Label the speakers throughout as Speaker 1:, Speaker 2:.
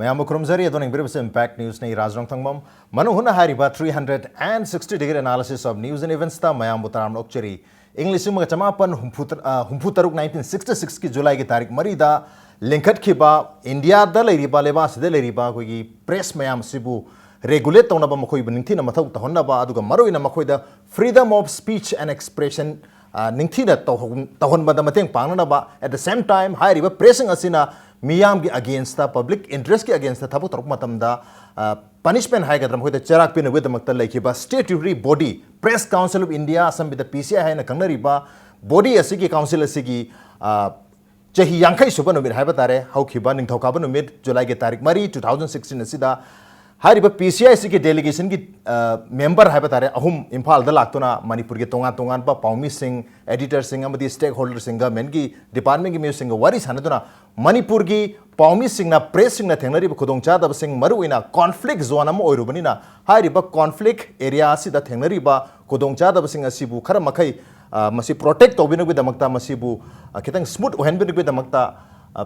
Speaker 1: Mayam Kurumzari, Adoning Bribs Impact News, Nay Razrong Thangmam, Manuhuna Hariba 360-degree analysis of news and events, Mayam Butaram Okcheri, English Chamapan, Humputaruk 1966 ki July ki Tarik Marida, Linkat Kiba, India, the Lady Balebas, the Lady Bagugi, Press Mayam Sibu, regulate on Abamakoi Nintina Matau Tahonaba, Aduga Maru in Amakoida, freedom of speech and expression. Ningthina tahon ba damateng pangna ba at the same time high riba pressing asina miyam gi against the public interest ki against the thabu taruk matam da punishment high gadram hoida charak pin with makta like ba statutory body press council of India asam with the PCI hai na kangnari ba body asigi council asigi chahi yankai suba no mit hai batare how khiba ning thoka ba no mit July ge tarik mari 2016 asida Hari PCI ki delegation ki member hai batare ahum Imphal da laktuna Manipur ke tongan pa Paumi Singh editor Singh amadi stakeholder Singh men ki department ki me Singh wari sanaduna Manipur ki Paumi Singh na press Singh na thengnari ba khudongcha da Singh maru ina conflict zone am oirubani na hari ba conflict area si da thengnari ba khudongcha da Singh asibu khara makai masi protect tobinu bi damakta masibu kitang smooth ohen bi damakta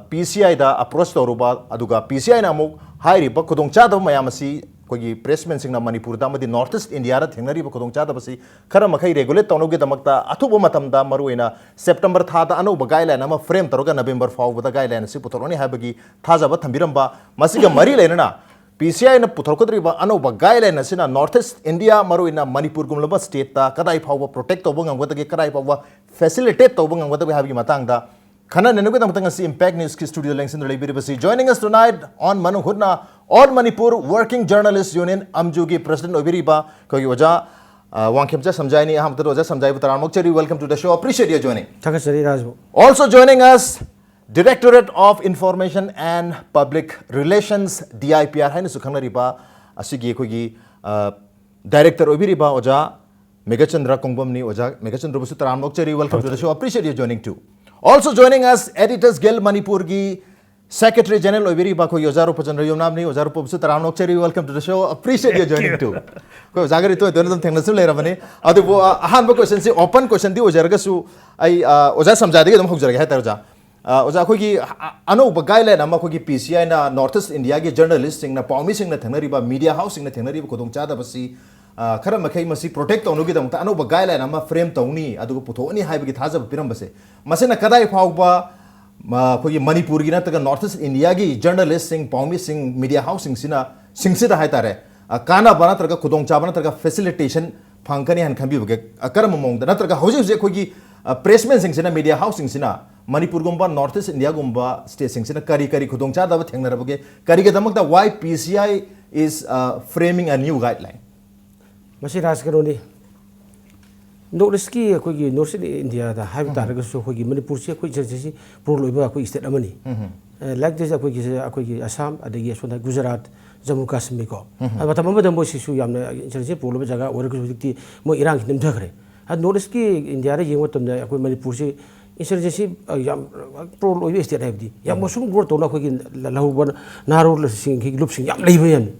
Speaker 1: PCI da approach toruba aduga PCI na amuk Hari ba khudongcha da mayamasi kogi pressmen singna Manipur da madi Northeast India ra thengnari ba khudongcha da basi khara makai regulate tawnoge damakta athubo matam da maruina September tha da anu ba guideline ama frame taroga November faw ba da guideline si putoroni habagi thaja ba thambiramba masiga mari lenana PCI na puthorkodri ba anu ba guideline asina Northeast India maruina Manipur gumlaba state ta kadai faw ba protect tawbo ngangwata ge kadai faw ba facilitate tawbo ngangwata habagi matang da Khana Nenuga Tamatangasi Impact News ki studio links in the Libiribasi. Joining us tonight on Manu Hudna, All Manipur Working Journalists Union, Amjugi President Obiriba, Kogi Oja, Wankemja Samjaini, Hamtad Oja Samjai Butaramokcheri, welcome to the show. Appreciate your joining. Also joining us, Directorate of Information and Public Relations, DIPR, Hainu Sukhana Riba, Asigi Kogi, Director Obiriba Oja, Megachandra Kongbamni Oja, Megachandra Butaramokcheri, welcome to the show. Appreciate your joining too. Also joining us, Editors Guild Manipur ki Secretary General Obiri Bako Yozaru Pachandra Yomnamni, Yozaru Popsu Taramokcheri, welcome to the show. Appreciate your joining too. Ko Zagari to Donald Tangnasu Leravani. Adu ahan question si open question di Ojargasu ay Oza Samjadi dam Hugjar Hatarja. Oza Kogi Ano Bagaila Nama Kogi PCI na Northeast India ki journalist sing na Paumi sing na Thanariba media house sing na Thanariba Kodong Chada Basi khara makai masi protect tawnu gi damta anu ba guideline ama frame tawni adu puthoni haiba gi thaja piram base masena kadai phawba ma khoi Manipur gi na ta Northeast India gi journalist sing Paumi sing media housing sina singsida haitare kana bana targa khudong cha bana targa facilitation phangkani han khambi bage akaram mong da targa hoje hoje khoi gi pressmen sing sina media housing sina Manipur gumba Northeast India gumba state sing sina kari khudong cha da thengna bage kari ge damak da why PCI is framing a new guideline
Speaker 2: Masi Raskaroni Notiski, Kogi, North India, the Habitat, so Kogi, Manipur, Kogi, Proloba, Kogi, State Amani. Like this, Kogi, Assam, at the years when Gujarat, Jammu Kashmir. But a moment, the most issue, Proloba Jaga, or Kogi, more Iran, them Dagre. Had Notiski, India, you want them, the Manipur, insurgency, Proloba State Abdi. Yamasum wrote on Kogi, Lahuban, narrow singing, looping, Yablivian.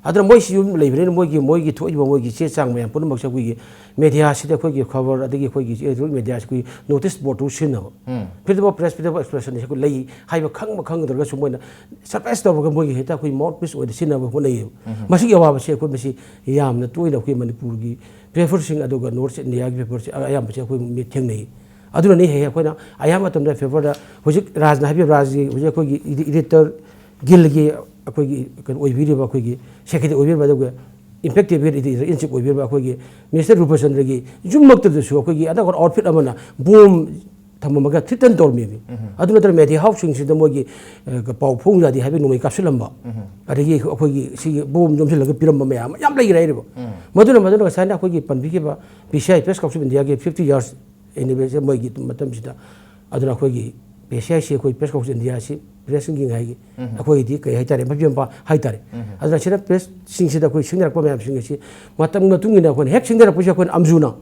Speaker 2: Other moist you live in Mogi to Mogi Chang and Punamak media city cover at the media noticed what to Shino. Pitable press, pitable expression, he could lay high a kang the rest of when surprised over Mogi hit up with more piece with the sin of one name. Masigawa she could see Yam, the two of women Purgi, preferring Adoga North in the agriculture. I am meeting. I don't know. I am at the favor, which Raznabi Razi, which editor Gilgi. Akogi video akogi secretary obi ba effective it is inchip obi ba akogi minister Rupachandra gi jummak to su akogi ada outfit amana boom thamamaga thitan tor me adu natar media housing si damogi pau phung la di habi numai kapsulamba adagi akogi si boom jomse laga piram ma yam lai rai ro maduna sana akogi panbi ke ba PCI press council India ge 50 years anniversary mogi matam sida aduna akogi PCI si koi press council India si pressing gingai akoi di kai haitare mabiyamba haitare adra chira press singsida koi singdar ko mayam singsi matam na tungina kon hek singdar puja kon amjuna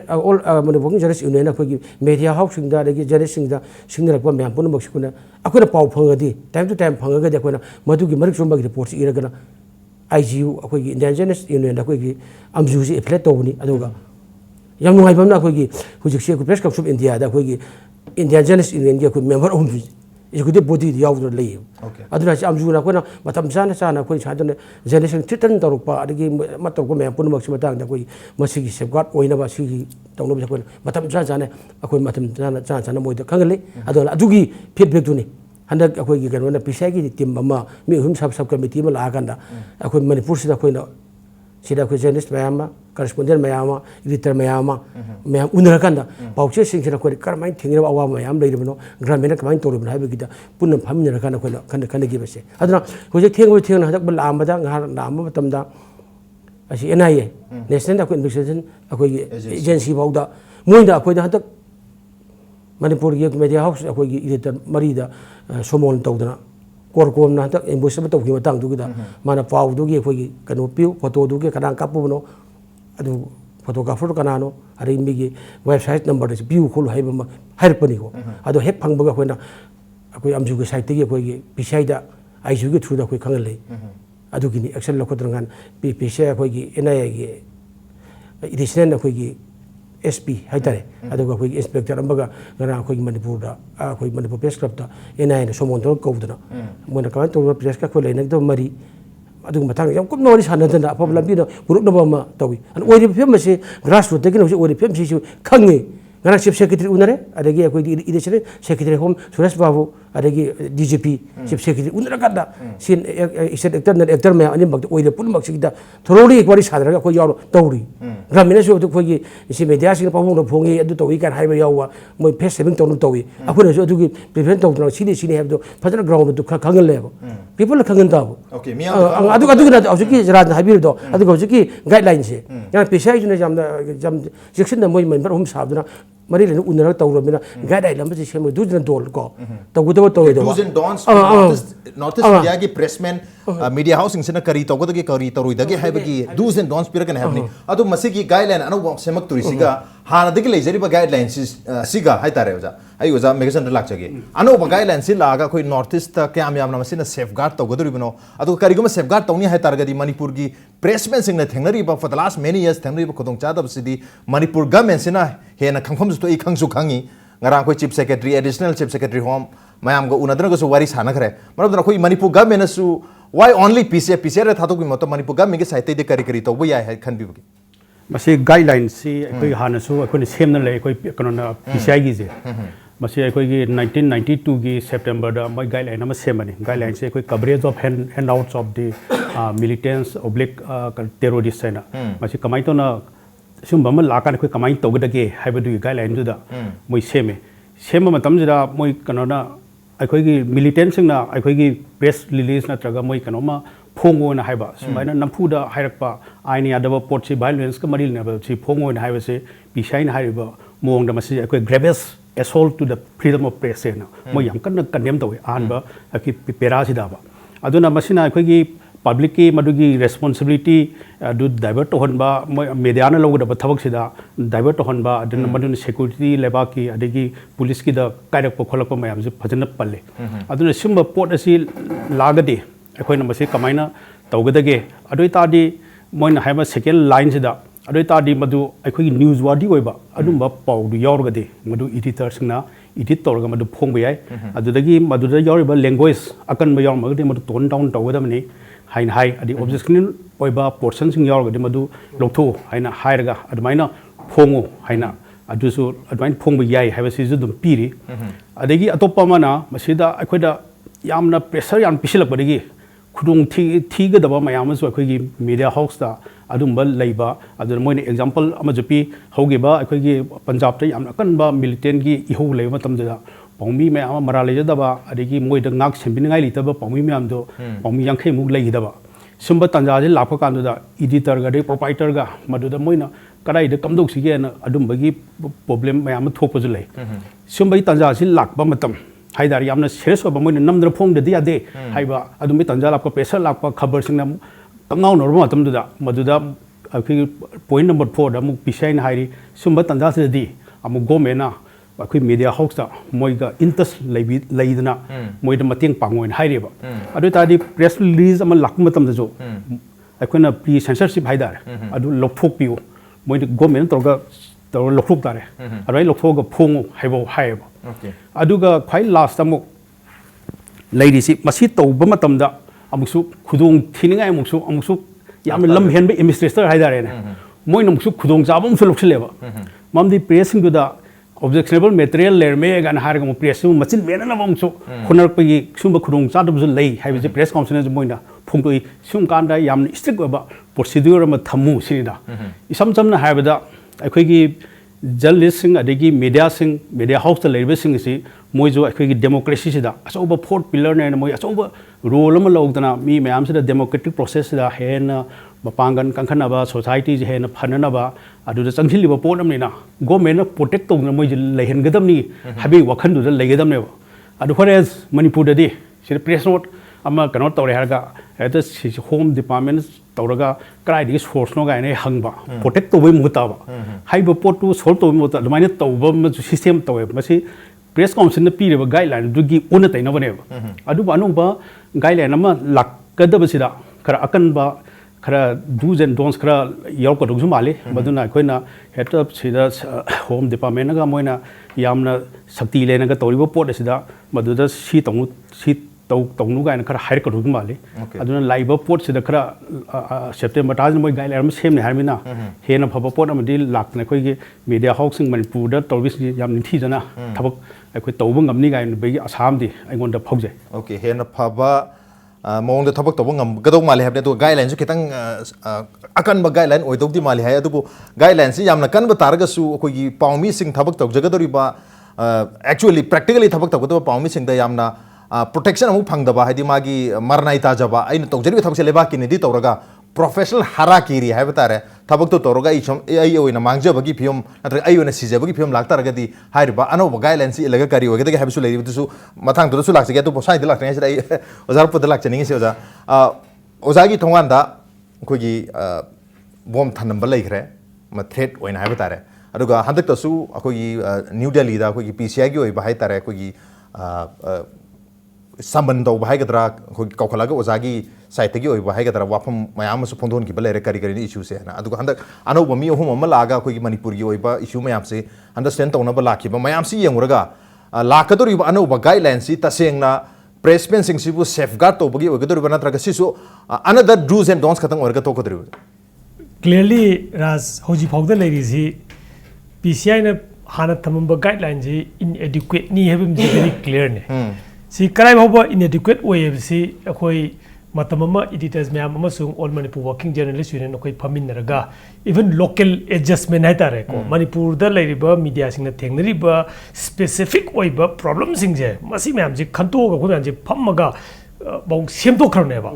Speaker 2: all mane bogin journalist union akoi media house singda de journalist singda singdar ko mayam pun maksikuna akoi pau phangadi time to time phangaga de kona madu gi marik somba gi report iragana IGU akoi Indian journalist union akoi amju ji affiliate tawni aduga yam ngai bamna akoi gi hujik se press council India da akoi Indian journalist union gi akoi member executive body yaudra lay aduna amjuna kona matam sana sana koi chadone generation titan tarupa adigi matok ko me punmak simatang da koi masigi safeguard oina ba sigi tawno ba koi matam sana sana akoi matam sana sana moi da kangle adona adugi feedback tuni handa akoi gi kanona pisai gi team ama mi hum sab committee ma la ganda akoi manipur sida koi na sida koi journalist mayama correspondent mayama editor mayama mayam unarakanda pauche sing sida koi karmai thingira awa mayam leiribno gramena kamai toribna habi gida punna phamina rakana koi kan gi base aduna hoje thengna hadak bal amada ngar nama matamda asi NIA national investigation akoi agency bauda moida akoi da hadak manipur gi media house akoi gi editor marida somon tawdana korkom na tak invoice ba tawki matang du gida mana pau du gi akoi kanu piu photo du gi kadang kapu no adu photographer kanano ari mi gi website number is piu khul haiba ma hair pani ko adu hek phangba ga koina akoi amju gi site gi akoi gi pisai da aisu gi through da akoi khangal lei adu gi ni action la kodrangan pisai akoi gi NIA gi edition akoi gi SP haitare aduga koi inspector ambaga ngara koi manipur da koi manipur press club da NIA na somon to kaudana mona kan to press ka koi lenak do mari aduga matang yam kum nori sanadana apab lambi na puruk na ma tawi an ori phem se grassroots de kin ori phem si khangi ngara chief secretary unare adagi koi edition secretary home Suresh Babu adagi DGP chief secretary unara kada sin actor me ani bak oi pun mak sigida thoroughly equally sadra koi yaw tawri gramina so koi si media sing pawong no phongi adu tawi kan haiba yawa moi face saving tonu tawi akuna so adu prevent tawna sini have do fajana ground du khangal lebo people khangan ta
Speaker 1: okay mi
Speaker 2: adu na auki raj haibir do adu auki guidelines se ya pesai juna jam section na moi member hum sabduna mari le unara tawromina guideline lam se sem du jna dol ko tawgudo tawi do
Speaker 1: do's and don'ts notice media gi pressman media house sing sina kari tawgoda gi kari taroi dagi haibagi do's and don'ts pira kan habni adu masigi guideline anu semak turi siga hana dagi leijari ba guidelines siga hai tare oja ai oja megazan lak chage anu ba guidelines si laga koi north east ta kyam yam na masina safeguard tawgodu ribno adu kari guma safeguard tawni hai targadi manipur gi pressman sing na thengnari ba for the last many years thengnari ba khotong chadab sidi manipur government sina hena khangpham to I khangsu khangi ngarang koi chief secretary additional chief secretary home mayam go unadra go so wari sana khare manadra koi manipur government su why only PCA ra thato ki mato manipur government ge saite de kari to bo ya khan bi
Speaker 3: masi guideline si koi hana su koi semna le koi kanona PCI gi je masi koi gi 1992 gi September da mai guideline ama semani guideline se koi coverage of handouts of the militants oblique terrorists na masi kamai to na sum bama lakan koi kamai to gdage haibadu guideline ju da moi sema matam jira moi kanona akoi gi militants na akoi gi press release na traga moi kanoma phongo na haiba sumaina nampu da hairakpa aini adaba port si violence ka maril na ba si phongo na haiba se pisai na haiba mong da masi akoi grievous assault to the freedom of press na moi yam kan condemn to an ba aki pera si da ba aduna masina akoi gi public ki madugi responsibility du divert to honba media na logo da thabak sida divert to honba adun madun security leba ki adegi police ki da kairak pokholak pa mayam je phajana palle aduna simba port asi lagade akoi na masi kamaina tawgadage adoi ta di moina haiba second line sida adoi ta di madu akoi news wadi oiba adumba paw du yorgade madu editor singna edit torga madu phongba yai adudagi madu da yoriba language akan ba yorma gade madu tone down tawgadamni hain hai adi objection oiba portion sing yorgade madu loktho haina hairaga admaina phongo haina adusu admain phongba yai haiba si ju dum piri adagi atoppa mana masida akoida yamna pressure yam pisilak badagi khudung thiga daba mayam su akoi gi media house da adumba leiba adu moine example ama jupi hogiba akoi gi punjab ta yamna kan ba militant gi iho leiba tam da pawmi me ama mara leja daba adigi moi da ngak sembin ngai litaba pawmi me am do pawmi yang khai muk lei daba sumba tanja je lapka kan da editor ga de proprietor ga madu da moina kadai da kamdok sige na adumba gi problem me am thok paju lei sumba tanja si lakba matam haidar yamna serious ba moina namdra phong de dia de haiba adumi tanja lapka pressure lakpa khabar singna tangau norma matam da maduda akhi point number 4 da muk pisai na hairi sumba tanja se di amu gomena akhi media house da moiga interest leidna moida mating pangoin haireba adu ta di press release ama lakma matam da jo akhona pre censorship haidar adu lokthok piu moida government torga tor lokthok tare arai lokthok ga phongo haibo haiba aduga khai last amuk ꯂꯩꯔꯤꯁꯤ ꯃꯁꯤ ꯇꯧꯕ ꯃꯇꯝꯗ ꯑꯃꯨꯛꯁꯨ ꯈꯨꯗꯣꯡ ꯊꯤꯅꯤꯡꯉꯥꯏ ꯑꯃꯨꯛꯁꯨ ꯌꯥꯝꯅ ꯂꯝ ꯍꯦꯟꯕ ꯑꯦꯗꯃꯤꯅꯤꯁꯇ꯭ꯔꯦꯇꯔ ꯍꯥꯏꯇꯥꯔꯦꯅꯦ ꯃꯣꯏꯅ ꯑꯃꯨꯛꯁꯨ ꯈꯨꯗꯣꯡꯆꯥꯕ ꯑꯃꯁꯨ ꯂꯧꯁꯤꯜꯂꯦꯕ ꯃꯔꯝꯗꯤ ꯄ꯭ꯔꯦꯁꯁꯤꯡꯗꯨꯗ ꯑꯣꯕꯖꯦꯛꯁꯅꯦꯕꯜ ꯃꯦꯇꯔꯤꯌꯦꯜ ꯂꯩꯔꯝꯃꯦ ꯀꯥꯏꯅ ꯍꯥꯏꯔꯒ ꯑꯃꯨꯛ ꯄ꯭ꯔꯦꯁꯁꯨ ꯃꯆꯤꯟ ꯃꯦꯟꯅꯅꯕ ꯑꯃꯨꯛꯁꯨ ꯍꯣꯠꯅꯔꯛꯄꯒꯤ ꯁꯨꯝꯕ ꯈꯨꯗꯣꯡꯆꯥꯗꯕꯁꯨ ꯂꯩ ꯍꯥꯏꯕꯁꯦ ꯄ꯭ꯔꯦꯁ ꯀꯥꯎꯟꯁꯤꯜꯅꯁꯨ ꯃꯣꯏꯅ ꯐꯣꯡꯗꯣꯛꯏ ꯁꯨꯝ ꯀꯥꯟꯗ ꯌꯥꯝꯅ ꯏꯁꯇ꯭ꯔꯤꯛ ꯑꯣꯏꯕ ꯄ꯭ꯔꯣꯁꯤꯗ꯭ꯌꯨꯔ ꯑꯃ ꯊꯝꯃꯨ ꯁꯤꯅꯤꯗ ꯏꯁꯝ ꯁꯝꯅ ꯍꯥꯏꯔꯕꯗ ꯑꯩꯈꯣꯏꯒꯤ ꯖꯔꯅꯦꯂꯤꯁꯁꯤꯡ ꯑꯗꯒꯤ ꯃꯦꯗꯤꯌꯥ ꯍꯥꯎꯁꯇ ꯂꯩꯔꯤꯕꯁꯤꯡ ꯑꯁꯤ ꯃꯣꯏꯁꯨ ꯑꯩꯈꯣꯏꯒꯤ ꯗꯦꯃꯣꯀ꯭ꯔꯦꯁꯤꯁꯤꯗ ꯑꯆꯧꯕ ꯐꯣꯔꯠ ꯄꯤꯂꯔꯅꯦꯅ ꯃꯣꯏ ꯑꯆꯧꯕ ꯔꯣꯜ ꯑꯃ ꯂꯧꯗꯅ ꯃꯤ ꯃꯌꯥꯝꯁꯤꯗ ꯗꯦꯃꯣꯀ꯭ꯔꯦꯇꯤꯛ ꯄ꯭ꯔꯣꯁꯦꯁꯁꯤꯗ ꯍꯦꯟꯅ ꯃꯄꯥꯡꯒꯜ ꯀꯟꯈꯠꯅꯕ ꯁꯣꯁꯥꯏꯇꯤꯁꯦ ꯍꯦꯟꯅ ꯐꯅꯅꯕ ꯑꯗꯨꯗ ꯆꯪꯁꯤꯜꯂꯤꯕ ꯄꯣꯠ ꯑꯃꯅꯤꯅ ꯒꯣꯔꯃꯦꯟꯅ ꯄ꯭ꯔꯣꯇꯦꯛ ꯇꯧꯗꯅ ꯃꯣꯏꯁꯦ ꯂꯩꯍꯟꯒꯗꯕꯅꯤ ꯍꯥꯏꯕꯒꯤ ꯋꯥꯈꯜꯗꯨꯗ ꯂꯩꯒꯗꯕꯅꯦꯕ ꯑꯗꯨ ꯍꯣꯔꯦꯟ ꯃꯅꯤꯄꯨꯔꯗꯗꯤ ꯁꯤꯗ ꯄ꯭ꯔꯦꯁ ꯅꯣꯠ ꯑꯃ ꯀꯩꯅꯣ ꯇꯧꯔꯦ ꯍꯥꯏꯔꯒ ꯍꯦꯛꯇ ꯍꯣꯝ ꯗꯤꯄꯥꯔꯠꯃꯦꯟ ꯇꯧꯔꯒ ꯀꯗꯥꯏꯗꯒꯤ ꯁꯣꯔꯁꯅꯣ ꯀꯥꯏꯅ ꯍꯪꯕ ꯄ꯭ꯔꯣꯇꯦꯛ ꯇꯧꯕꯒꯤ ꯃꯍꯨꯠꯇꯕ ꯍꯥꯏꯕ ꯄꯣꯠꯇꯨ ꯁꯣꯜꯕ ꯇꯧꯕꯒꯤ ꯃꯍꯨꯠꯇ ꯑꯗꯨꯃꯥꯏꯅ ꯇꯧꯕ ꯑꯃꯁꯨ ꯁꯤꯁꯇꯦꯝ ꯇꯧꯋꯦꯕ ꯃꯁꯤ ꯄ꯭ꯔꯦꯁ ꯀꯥꯎꯟꯁꯤꯜꯅ ꯄꯤꯔꯤꯕ ꯒꯥꯏꯗꯂꯥꯏꯟꯗꯨꯒꯤ ꯑꯣꯟꯅ ꯇꯩꯅꯕꯅꯦꯕ ꯑꯗꯨꯕꯨ ꯑꯅꯧꯕ ꯒꯥꯏꯗꯂꯥꯏꯟ ꯑꯃ ꯂꯥꯛꯀꯗꯕꯁꯤꯗ ꯈꯔ ꯑꯀꯟꯕ खरा डूज एंड डोंस खरा यावकदुसु माली मदुना अखोइना हेड सिदा होम डिपार्टमेंट गा मोइना यामना शक्ति लेनगा तौरिबो पोट सिदा मदुदा सी तौनु सी तौनु गायना खरा हायर कदुगु माली अदुना लाइबो पोट सिदा खरा सेप्टेम्बर ताज मोइ गाइडलाइन सेमने हारमिना हेना फबो पोट अमदि लाकना खोइगे मीडिया हाउसिंग मणिपुरदा तौबिस याम निथि जना थबक अखोइ तौबो ngамनि गायन बेगी आसामदि अइगोंदा फौजे
Speaker 1: ओके हेना फबा मौंग थबक तब गदौ माले है गाइडलाइन खितंग अकनब गाइडलाइन ओइदौदी माले है गाइडलाइन से यामना कनब तारगसु अखोइगी पाउमी सिंग थबक तौजगदोरिबा एक्चुअली प्रैक्टिकली थबक तौगदो पाउमी सिंग दा यामना प्रोटेक्शन अमु फंगदबा हाइदि मागी मरनाइ ताजबा अइन तौजरिबि थबसे लेबा किनेदि तौरगा प्रोफेशनल हाराकिरी है बतारे थबक तो तौरगा आई ओइना मांगजबगी फियम नत्र आई ओइना सिजबगी फियम लाक्तारगदि हाइरिबा अनौब गाइडलाइन सि इलगा करी ओगदगे हाबिसु लेरिबदुसु मथांग दुसु लाक्सगे तो साइड लाक्तने से आई ओजार पद लाक्चनिंग से ओजा ओजागी थोंगांदा अखोगी बॉम थनंब लेखरे म थ्रेट ओइना है बतारे अदुगा हंदक तसु अखोगी न्यू दिल्ली दा अखोगी पीसीआई की ओइबा है तारे अखोगी संबंध तौब हाइगद्रा कौखलागा ओजागी साइटगी ओइबा हाइगद्रा वाफम मयाम सु फोंदोन की बलेरे करी करी इशू से ना अदुगा हंदक अनौब मी अहुम अमा लागा अखोगी मणिपुर की ओइबा इशू मयाम से अंडरस्टैंड तौनबा लाखिबा मयाम से येंगुरगा लाकदोरिबा अनौब गाइडलाइन सि तसेंगना प्रेसमेन सिंग सिबु सेफगार्ड तौबगी ओगदोरिबा नत्रगा सिसु अनदर डूज एंड डोंट्स खतंग ओरगा तोकदोरिबा
Speaker 4: क्लियरली राज होजी फाउदा लेरिजी पीसीआई ने हाना थमंबा गाइडलाइन जी इनएडिक्वेट नी हेबम जी वेरी क्लियर ने सी कराई भाव इनएडिक्वेट ओएबसी अखोई मतम एडिटर्स मैम all Manipur working journalist union अखोई फमिनरगा इवन लोकल एडजस्टमेंट है तारे को मणिपुर द लेरिबा मीडिया सिंग थेंगनरिबा स्पेसिफिक ओइबा प्रॉब्लम सिंग जे मसी मैम जी खंतोगा को मैम जी फमगा बहु सेमदोखरनेबा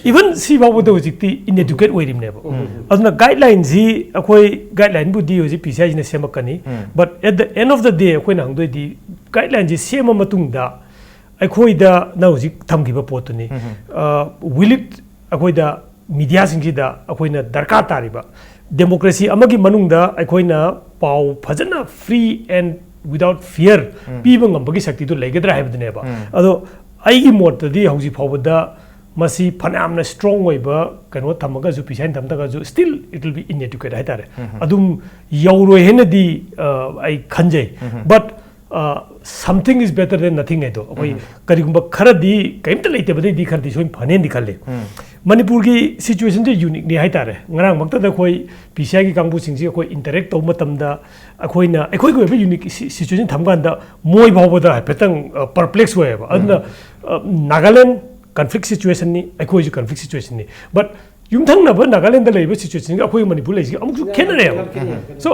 Speaker 4: इवन सी बाबुद होजिक्ति इनएडुकेट ओइरिमनेबा अदना गाइडलाइन जी अखोई गाइडलाइन बुदी होजि पीसीआई ने सेमकनी but at the end of the day अखोई नांगदोइदि गाइडलाइन जी सेम मतुंगदा अखोइदा ना होजिक थमगिबा पोतुनी विल इट अखोइदा मीडिया सिंगसिदा अखोइना दरकार तारिबा डेमोक्रेसी अमगी मनुंगदा अखोइना पाउ फजना फ्री एंड विदाउट फियर पीबा ngambagi शक्ति तो लेगदरा हाइबदनेबा अदो आइगी मोटदी हौजी फावदा मसी फनामना स्ट्रांग ओइबा कनो थमगा जु पिसाइन थमतगा जु still it will be inadequate हाइतारे अदुम यौरो हेनदी आई खंजै but something is better than nothing है तो अखोई करिगुंबा खरदी कइमत लेते बदे दी खरदी सोइन फने दिखले मणिपुर की सिचुएशन जे यूनिक नि हाइतारे ngarang makta da khoi PCI की कांगबु सिंग अखोई इंटरेक्ट तौ मतमदा अखोइना अखोई को यूनिक सिचुएशन थमगांदा मोय भावबदा पेतंग परप्लेक्स होयबा अदना नागालैंड कन्फ्लिक्ट सिचुएशन नि अखोई कन्फ्लिक्ट सिचुएशन नि बट युमथंगनाबा नागालैंड दा लेबा सिचुएशन अखोई मणिपुर लेसि अमुक खेनरे सो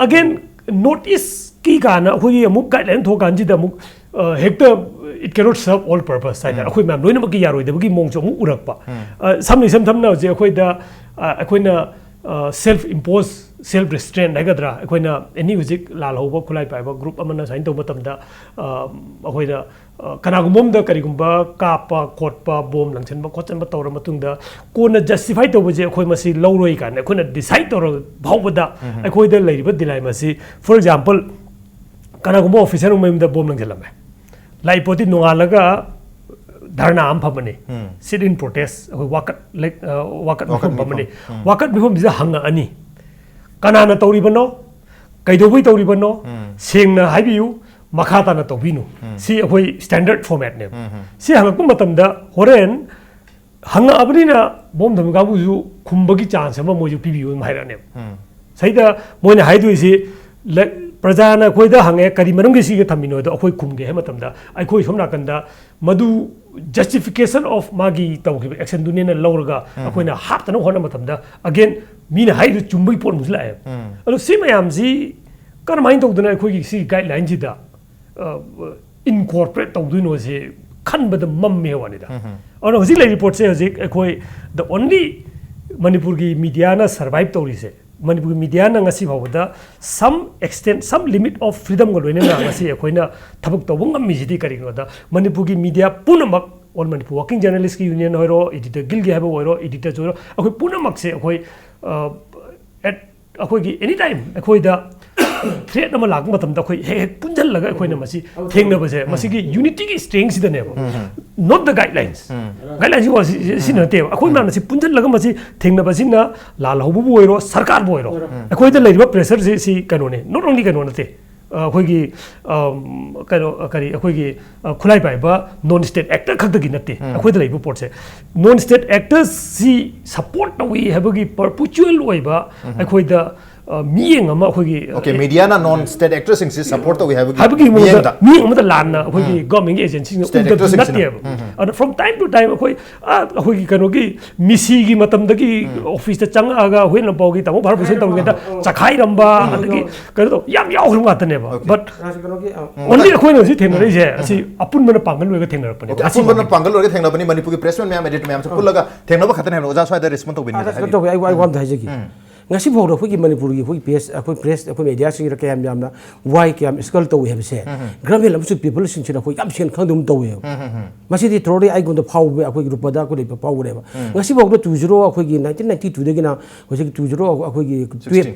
Speaker 4: अगेन नॉर्थ ईस्ट की गाना अखोई अमुक गाइडलाइन थोकांजि दा अमुक Hector it cannot serve all purpose sai da akhoi mam loina maki yaroi da bagi mong chomu urakpa samni sam thamna je akhoi da akhoi self imposed self restraint nagadra akhoi na any music lal hoba khulai pai ba group amana sign to matam da akhoi da kana gumom da kari gumba kapa khotpa bom langchan ba khotchan ba tawra matung da kona justify to je akhoi masi lawroi kan akhoi na decide to bhawba da akhoi da leiriba dilai masi for example kana gumba officer umem da bom langchalame लाइपोती नोंगालगा धरना आम फमने sit in protest वाकट like वाकट मिफम फमने वाकट मिफम बिजा हंगा अनि कनाना तौरिबनो कैदोबई तौरिबनो सेंगना हाइबियु makha ta na tobinu si akhoi standard format ne si hangak pu matam da horen hanga abri na bom dham ga bu ju khumbagi chance ma mo ju pi bi mai ra ne saida mo ne haidu si प्रजाना अखोइदा हंगे करी मनम सी के थमिनो दो अखोइ खुमगे हे मतम दा अखोइ सोमना कंदा मधु justification of मागी तौखि action दुने न लौरगा अखोइना हातन होना मतम दा अगेन मीन हाइदु चुम्बई पोर मुसला है अलो सी मयाम जी करमाइन तौदना अखोइ सी गाइडलाइन जी दा इनकॉर्पोरेट तौदुनो से खनबद मम्मे वानिदा और हजि ले रिपोर्ट से हजि अखोइ द ओनली मणिपुर की मीडिया ना सर्वाइव तौरी से मणिपुर मीडिया ना ngasi phawda some extent some limit of freedom go loina na ngasi akoina thabuk tawung mi jidi kari no da manipur gi media punamak all manipur working journalist ki union hoiro editor guild gi habo hoiro editor jo akoi punamak se akoi at akoi gi anytime akoi da threat na lag matam da akoi he punjal laga akoi na masi thengna base masi gi unity gi strength da ne not the guidelines guidelines was sin te akoi ma si punjal laga masi thengna basi na lal hobu bu hoiro sarkar bu hoiro akoi da leiba pressure si kano ne not only kano na te akoi gi kano kari akoi gi khulai bai ba non state actor khak da gi natte akoi da leiba port se non state actors si support na we have gi perpetual oi ba akoi da meeting ama akhoi
Speaker 1: okay media na non state actors sing support to we have
Speaker 4: meeting ama da lan na akhoi government agency and from time to time akhoi ki kano ki misi gi matam da ki office ta chang aga hoi na pau gi tamo bhar pusen tamo ga chakhai ramba adagi kano yam yaw khrum ga tane ba but only akhoi no si thena ri je asi apun mana pangal we ga thena ra pani
Speaker 1: apun mana pangal we ga thena pani manipur ki pressman ma'am edit ma'am se pullaga thena ba khatan hai oja swa da respond to bin
Speaker 2: I want to say ngasi phok ro khoi manipur gi khoi press akhoi media sing ra kayam yam na why kayam skull to we have say gramil lam su people sing china khoi yam sen khangdum to we masi di trori ai gon to phau be akhoi group da ko le phau re ba ngasi phok do 20 akhoi gi 1992 de gi na khoi 20 akhoi gi tweet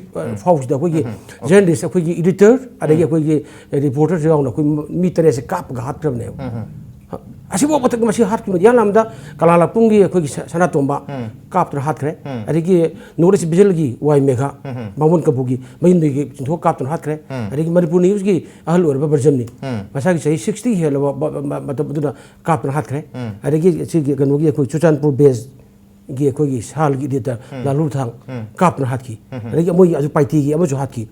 Speaker 2: phau da akhoi gi journalist akhoi gi editor adagi akhoi gi reporter jaw na khoi mi tare se kap ga hat ne asibo batak masi hat ki ya lamda kalala pungi akhoi gi sana tomba kap tra hat kre adigi notice bijal gi wai mega mamun kabugi main gi tho kap tra hat kre adigi manipur news gi ahal or ba version ni masa gi 60 helo matab duna kap tra hat kre adigi si gi ganu gi akhoi chuchanpur base gi akhoi gi sal gi dita lalu thang kap tra hat ki adigi moi aju paiti gi amu hat ki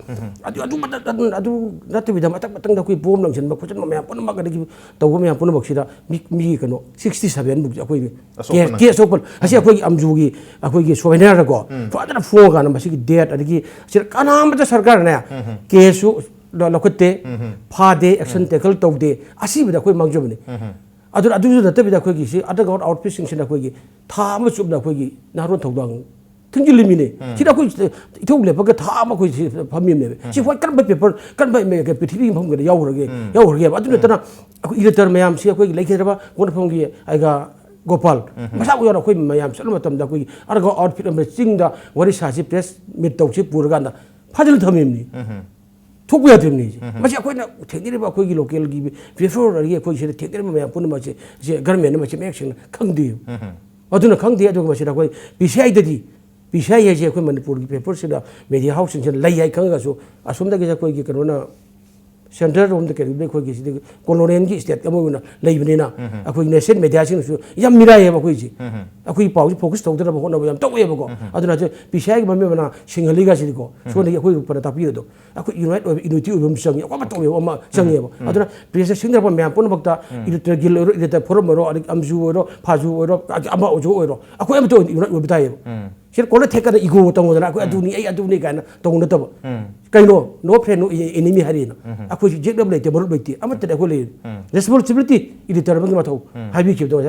Speaker 2: adu natu bidam atak batang da koi bom lang chen ba khuchan ma pon ma ga gi taw me pon ma sida mi kano 67 buk akhoi ke sopal asi akhoi amju gi akhoi gi sovereign ra go fadana fo ga na masi gi date adigi sir kana ma sarkar na ke su lokute phade action tackle tawde asi bida akhoi mangjo bani adu da bida akhoi gi si adaga outfit sing sin akhoi gi tha ma chup na akhoi gi naron thawdang thingji limine sida akhoi ithong le ba tha ma akhoi phamim ne si hoi kan ba paper kan ba me ga pithibing phom ga yaw rage adu na tana akhoi editor mayam si akhoi lekhira ba gon phom gi ai ga Gopal, masa ko yara ko mayam sa matam da ko arga outfit am sing da wari sa si press mit tau si purga na phadil thamim ni thok ya them ni masa ko na thengire ba ko gi local gi prefer ri ko si thengire mayam pun ma se garmen ma se action khang di aduna khang di adu ma se da ko PCI da di PCI ye je ko manipur gi paper se da media house se lai ai khang ga so asum da gi ko gi corona Center room the Caribbean Quaki, Colonian State Amuna, Lavinina, a quick nation mediation, Yamira Yamakuji, a quick pause focused on the Hona, don't ever go. I don't know, Pishag Mamma, Shingaliga Silico, so they could put a tapio. I could unite with Inutu, Sang, Wamatomi, Sang, I don't know, Princess Singer from Mamponabata, either Gil, either Poromoro, Amzu, Pazu, Amazo, a quaint with Tayo. She called a take the ego to Aduni and Tonga Toba. Kaino, no friend enemy Harina. I could take the blade, the Borobiti, amateur the responsibility, it determines what have you kept those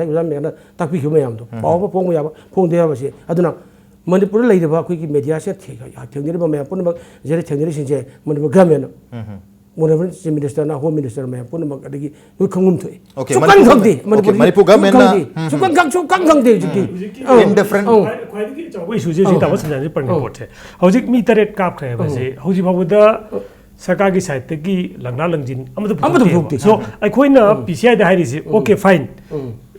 Speaker 2: Taki Humayam, Papa Ponga, Ponga, I don't know. Manipur later about quick media said, I tell you about my opponent, Jerry Generation, Manipur whenever the minister and home minister may put them again, we come to it. Okay,
Speaker 1: Manipur government,
Speaker 2: so come
Speaker 1: indifferent.
Speaker 4: We should use it. I was in the report. How's it meet the cap? How's it with the Sakagi side, the Gi, Langalanjin, Amadu. So I coin up PCI the Harris, okay, fine.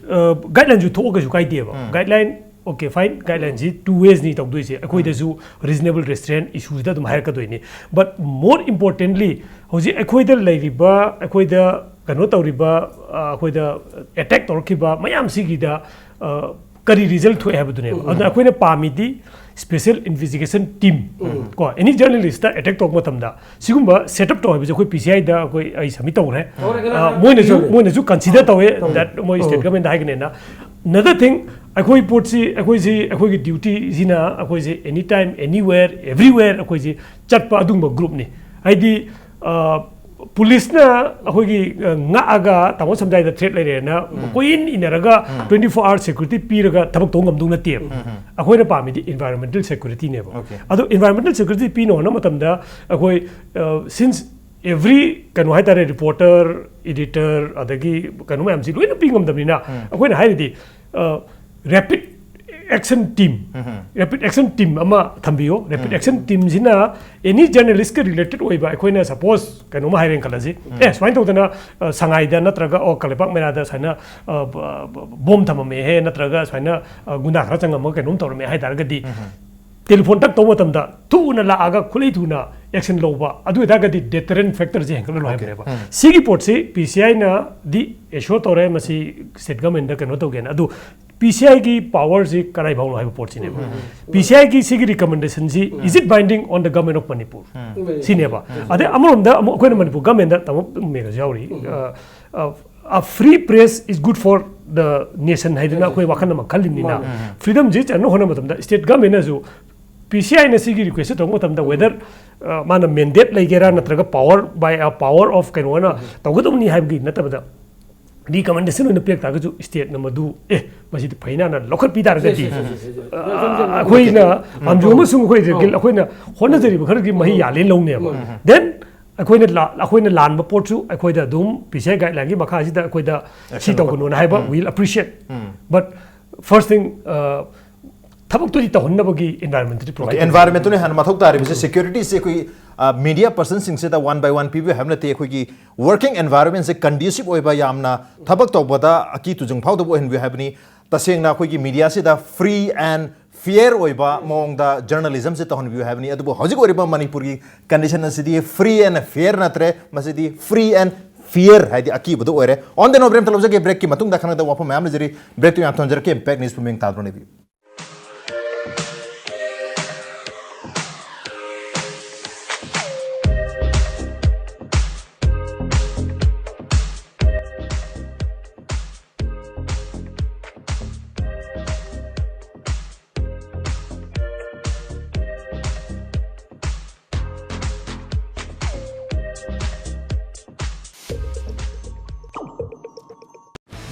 Speaker 4: Guidelines you talk as you idea. Guideline okay fine guideline जी 2 ways ni tawdoi se akoi da ju reasonable restraint issues da dum hair ka doini but more importantly hoji akoi da lairiba akoi da kano tawriba akoi da attack torkiba mayam sigi da kari result thoi ha badune adna akoi na pamidi special investigation team ko any journalist da attack tok matam da sigumba setup to ha akoi PCI da akoi ai submit tawre moina ju consider tawe that moi state government da hagne na another thing akoi port si akoi ki duty zina akoi je anytime anywhere everywhere akoi je chatpa adungba group ni haidi police na akoi ki nga aga tamo samjai da threat lai na koin inaraga 24 hour security piraga thabak tongam dung na te akoi na pami di environmental security ne ba ado environmental security pi no na matam da akoi since every kanu hai tare reporter editor adagi kanu ma amsi loina pingam damina akoi na hai di rapid action team ama thambiyo rapid action team jina any journalist ka related oiba akoi na suppose kanu ma hiring kalaji swine to na sangai da natraga o kalepak mena da saina bom thamame he natraga saina gunda khara changam ka num torme hai dar ga di telephone tak to matam da tu na la aga khulei tu na action loba adu da ga di deterrent factor je hengkalo hai bereba sigi port se PCI na di assure tore masi state government da kanu to gen adu PCI की power से कराई भाव है report सिने PCI की सिगी recommendation ji is it binding on the government of Manipur सिने बा अदे अमरों दा कोई न Manipur government दा तमो मेरा जाऊरी a free press is good for the nation है ना कोई वाकन ना मखल नहीं ना freedom जी चन्नो होना मतलब दा state government ना जो PCI ने सिगी request तो मतलब दा whether माना mandate लगे रहा न तरगा by a power of कहीं ना तो वो तो नहीं है भी न तब दा recommendation on the piak taga ju state na madu masi phaina na local pidar ga di akoi na amju ma sung khoi gil akoi na hona jeri ba khar gi mahi ya le long ne ba then akoi na lan ba port chu akoi da dum PCI guideline gi makha ji da akoi da si to kono na hai ba we'll appreciate but first thing thabak to ji ta honna ba gi environment to provide
Speaker 1: environment to ne han mathok ta ri security se koi media person sing se da one by one people hamna te khoi gi working environment se conducive oi ba yamna thabak to bada aki tu jung phau do hen we have ni taseng na khoi gi media se da free and fair oi ba mong da journalism se tahon we have ni adu hojik oi ba Manipur gi condition se di free and fair na tre mase di free and fear hai di aki bodo ore on the no brem talobja ke break ki matung da khana da wapo mam jeri break tu yam thon jer ke impact news puming ta drone bi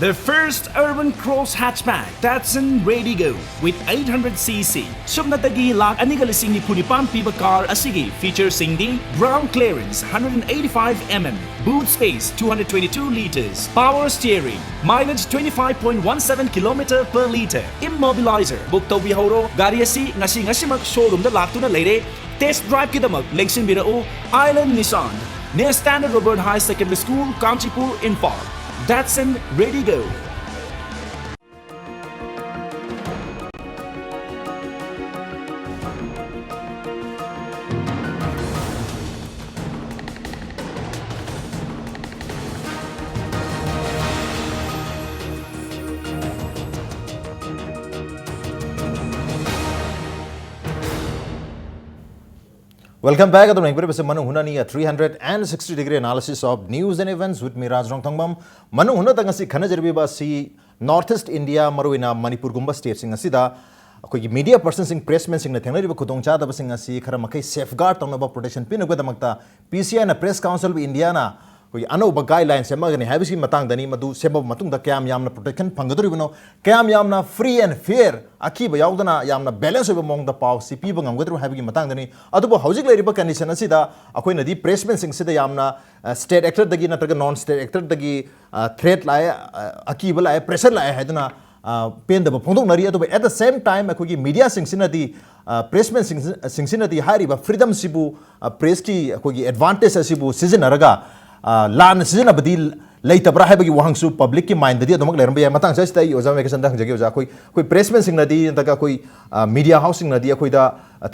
Speaker 5: The first urban cross hatchback, Datsun Radigo with 800cc. Subnatagi lakh aniga lising ni punipan piba car asigi feature singdi ground clearance 185 mm, boot space 222 liters, power steering, mileage 25.17 km per liter, immobilizer. Bukto bihoro gari asi ngasi mak showroom da laktuna leire test drive kidamak lengsin birao Island Nissan near Standard Robert High Secondary School, Kanchipur, Imphal. Datsun Radigo.
Speaker 1: Welcome back. Atom ekbare bese manu huna ni a 360-degree analysis of news and events with me Rajrong Thangbam. Manu huna tanga si khana jarbi ba si Northeast India maruina Manipur gumba state sing asida akoi media person sing pressmen sing na thengnari ba khudong cha da sing asi khara makai safeguard tongna ba protection pin ba damakta PCI na Press Council of India na koi anoba guidelines semagani habisi matang dani madu seba matung da kyam yamna protection phangadori bino kyam yamna free and fair aki ba yaudana yamna balance oba mong da paw CP ba ngamgadru habigi matang dani adubo housing leriba condition asida akoi nadi pressmen sing sida yamna state actor dagi natraga non state actor dagi threat lai aki ba lai pressure lai hadana pen da phondok nari adubo at the same time akoi media sing sinadi pressmen sing sinadi hari ba freedom sibu press ki akoi advantage asibu season araga lan season abadi लेतब्रा हाइबगी वहांगसु public की mind दि अदमक लेरम बे मतंग सस्ता ओजा मेकेसन दंग जगे ओजा कोई प्रेसमेन सिंग नदी तका कोई मीडिया हाउसिंग नदी अखोइदा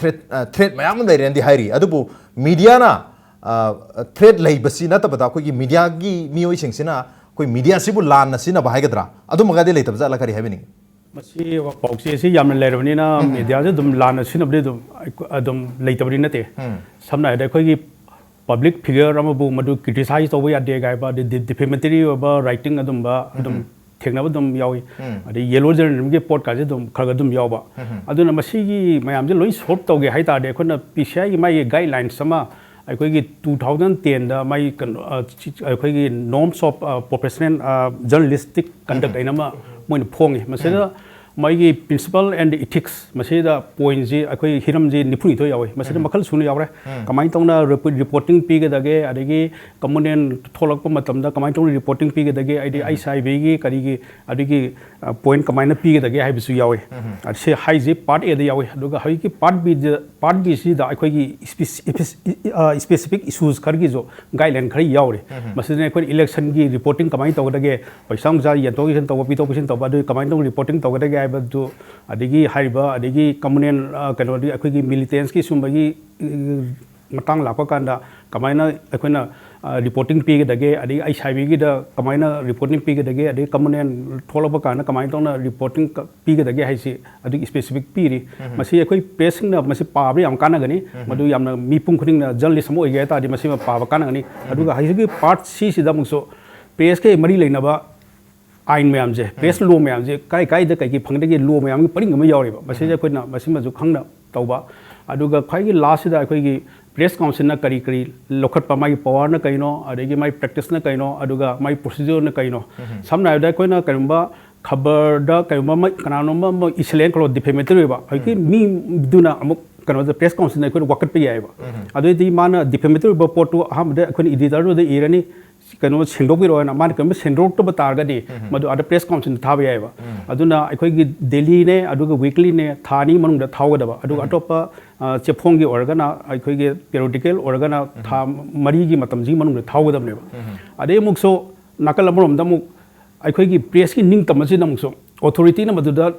Speaker 1: थ्रेट मयाम लेरेंदी हाइरी अदुबु मीडिया ना थ्रेट लेबसी नतबदा कोई मीडिया की मियोइ सिंगसिना कोई मीडिया सिबु लान सिना बाहायगद्रा अदुमगादि लेतब जाला करी हाइबेनी
Speaker 3: मसी पाउसे से याम लेरबनीना मीडिया से दुम लान सिनबदे दुम लेतबरी नते समना है कोई पब्लिक फिगर अमबु मदु क्रिटिसाइज तोबो यादे गायबा डिफेमेटरी ओबा राइटिंग अदुमबा अदुम थेगनाबा दुम यावी अदे येलो जर्नल के पॉडकास्ट दुम खरगा दुम यावबा अदुना मसीगी मयाम जे लोइ सॉल्व तोगे हाइतादे कोना पीसीआई की माई गाइडलाइन समा अखोगी 2010 दा माई अखोगी norms of professional journalistic conduct इनमा मोइन फोंगे मसेदा माई प्रिंसिपल एंड इथिक्स मसेदा पॉइंट जी अखोई हिरम जी निफुनि तो यावे मसेदा मखल सुनु यावरे कमाई तौना रिपोर्टिंग पीगदगे अदगी कम्युनियन थोलक मतमदा कमाई तौना रिपोर्टिंग पीगदगे आईडी आईसाईबी गी करिगी अदगी पॉइंट कमाई ना पीगदगे हाइबिसु यावे असे हाई जी पार्ट ए द यावे अदुगा हाई की पार्ट बी सी दा अखोई स्पेसिफिक इश्यूज खरगी जो गाइडलाइन खरि यावरे मसेदा अखोई इलेक्शन की रिपोर्टिंग कमाई तौगदगे पैसा जा यतोगिसन तौबा पितो पिसन तौबा अदु कमाई तौना रिपोर्टिंग तौगदगे हाइबदु अदगी हाइबा अदगी कम्युनियन कनोदी अखोई मिलिटेंट्स की सुंबगी मतंग लापा कांदा कमाइना अखोइना रिपोर्टिंग पीगदगे अदगी आईसाईबी दा कमाइना रिपोर्टिंग पीगदगे अदगी कम्युनियन थोलबा कांदा कमाइन तौना रिपोर्टिंग पीगदगे हाइसि अदगी स्पेसिफिक पीरी मसी अखोई प्रेसिंग ना मसी पाबे याम कानागनी मदु यामना मिपुंग खुनिंग ना जर्नलिस्ट हम ओइगे तादि मसी मा पाबा कानागनी अदुगा हाइसि पार्ट सी सिदा मुसो प्रेस के मरी लेनबा आइन मैम जे प्रेस लो मैम जे कई कई कई फंगदे लो मैम की परिंग यावरेबा मसी अखोइना मसी मजु खंगना तौबा अदुगा खाई लास्ट दा अखोइगी प्रेस काउंसिल ना करी करी लौखटपा माई पावर ना कइनो अदगी माई प्रैक्टिस ना कइनो अदुगा माई प्रोसीजर ना कइनो समना आइदा अखोइना कइबा खबर दा कइबा कनानोमा इसिलेन क्लो डिफेमेटरी बा अखि मी दुना अमुक कनो प्रेस काउंसिल ना अखोइ वकट पे याइबा अदुदी माना डिफेमेटरी पोर्ट तो अहमदे अखोइ एडिटर दो इरनी कनो सेंदोकिरो ना मान कम सेंदोक तो बतारगदी मदु अद प्रेस काउंसिल थाब याइबा अदुना अखोइगी डेली ने अदुगा वीकली ने थानी मनुंग थावगदबा अदुगा अटोपा चेफोंगी ओरगना अखोइगी पेरियोडिकल ओरगना था मरीगी मतमजी मनुंग थावगदबनेबा अदे मुक्सो नाकल अमरोम दमु अखोइगी प्रेस की निंग तमसी नमुसो ऑथोरिटी न मदुदा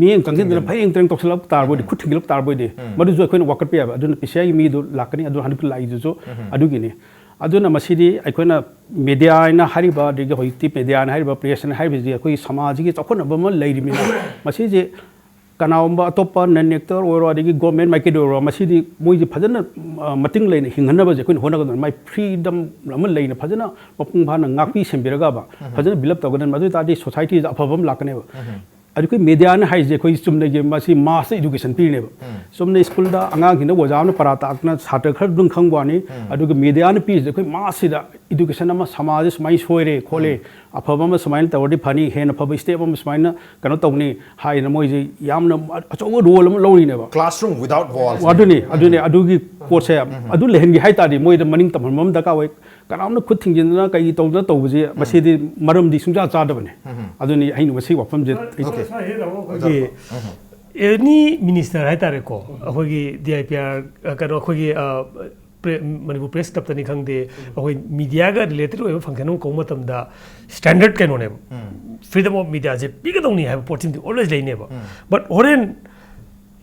Speaker 3: मियें कंगिन फयें ट्रेन तोसलक तारबोदि खुथिगिलक तारबोदि मदुजो अखोइन वकट पे याबा अदुना पिसियाई मी दु लाकनी अदु हनुक लाइजो अदुगिनी अदुना मसीदी अखोइना मीडिया ना हरिबा दिगे होइति मीडिया ना हरिबा प्रेस ना हरिबि अखोइ समाज की चौखनब म लैरिमिना मसीजे कनाउंबा अतोपा नन एक्टर ओरो अदगी गवर्नमेंट माइकेडोरो मसीदी मोइजि फजना मतिंग लेने हिंगनबा जे कोइन होनगदन माइ फ्रीडम लम लेने फजना मपुंग भाना ngapi semberगा बा फजना बिलप तगदन मदु तादि सोसाइटी अफबम लाकनेबा अदुको मीडिया ना हाइजे कोइ सुमने जे मासी मास एजुकेशन पीनेबा सुमने स्कूल दा अंगांग हिना वजाम पारा ताकना छात्र खर दुं खंगवानी अदुको मीडिया ना पी जे कोइ मासिदा एजुकेशन अमा समाज समाइ सोइरे खोले अफबम समाइन तवडी फनी हेन अफब स्टेप अमा समाइन कनो तौनी हाइ न मोइजे यामना अचो रोल अमा लौरिनेबा
Speaker 1: क्लासरूम विदाउट वॉल्स
Speaker 3: अदुनी अदुगी पोसे अदु लेहनगी हाइ तादि मोइद मनिंग तमम दका वइ कनामना खुद थिंजिना कई तौदा तौबजे मसीदी मरमदी सुंजा चादबने अदुनी अहिन मसी वफम जे
Speaker 4: एनी मिनिस्टर है तारे को अखोगी DIPR कनो अखोगी मणिपुर प्रेस क्लब तनी खंगदे अखोई मीडिया का रिलेटेड ओइबा फंक्शन को मतमदा स्टैंडर्ड कैनो ने फ्रीडम ऑफ मीडिया जे पिगदौनी है अपॉर्चुनिटी ऑलवेज लेनेबा बट होरेन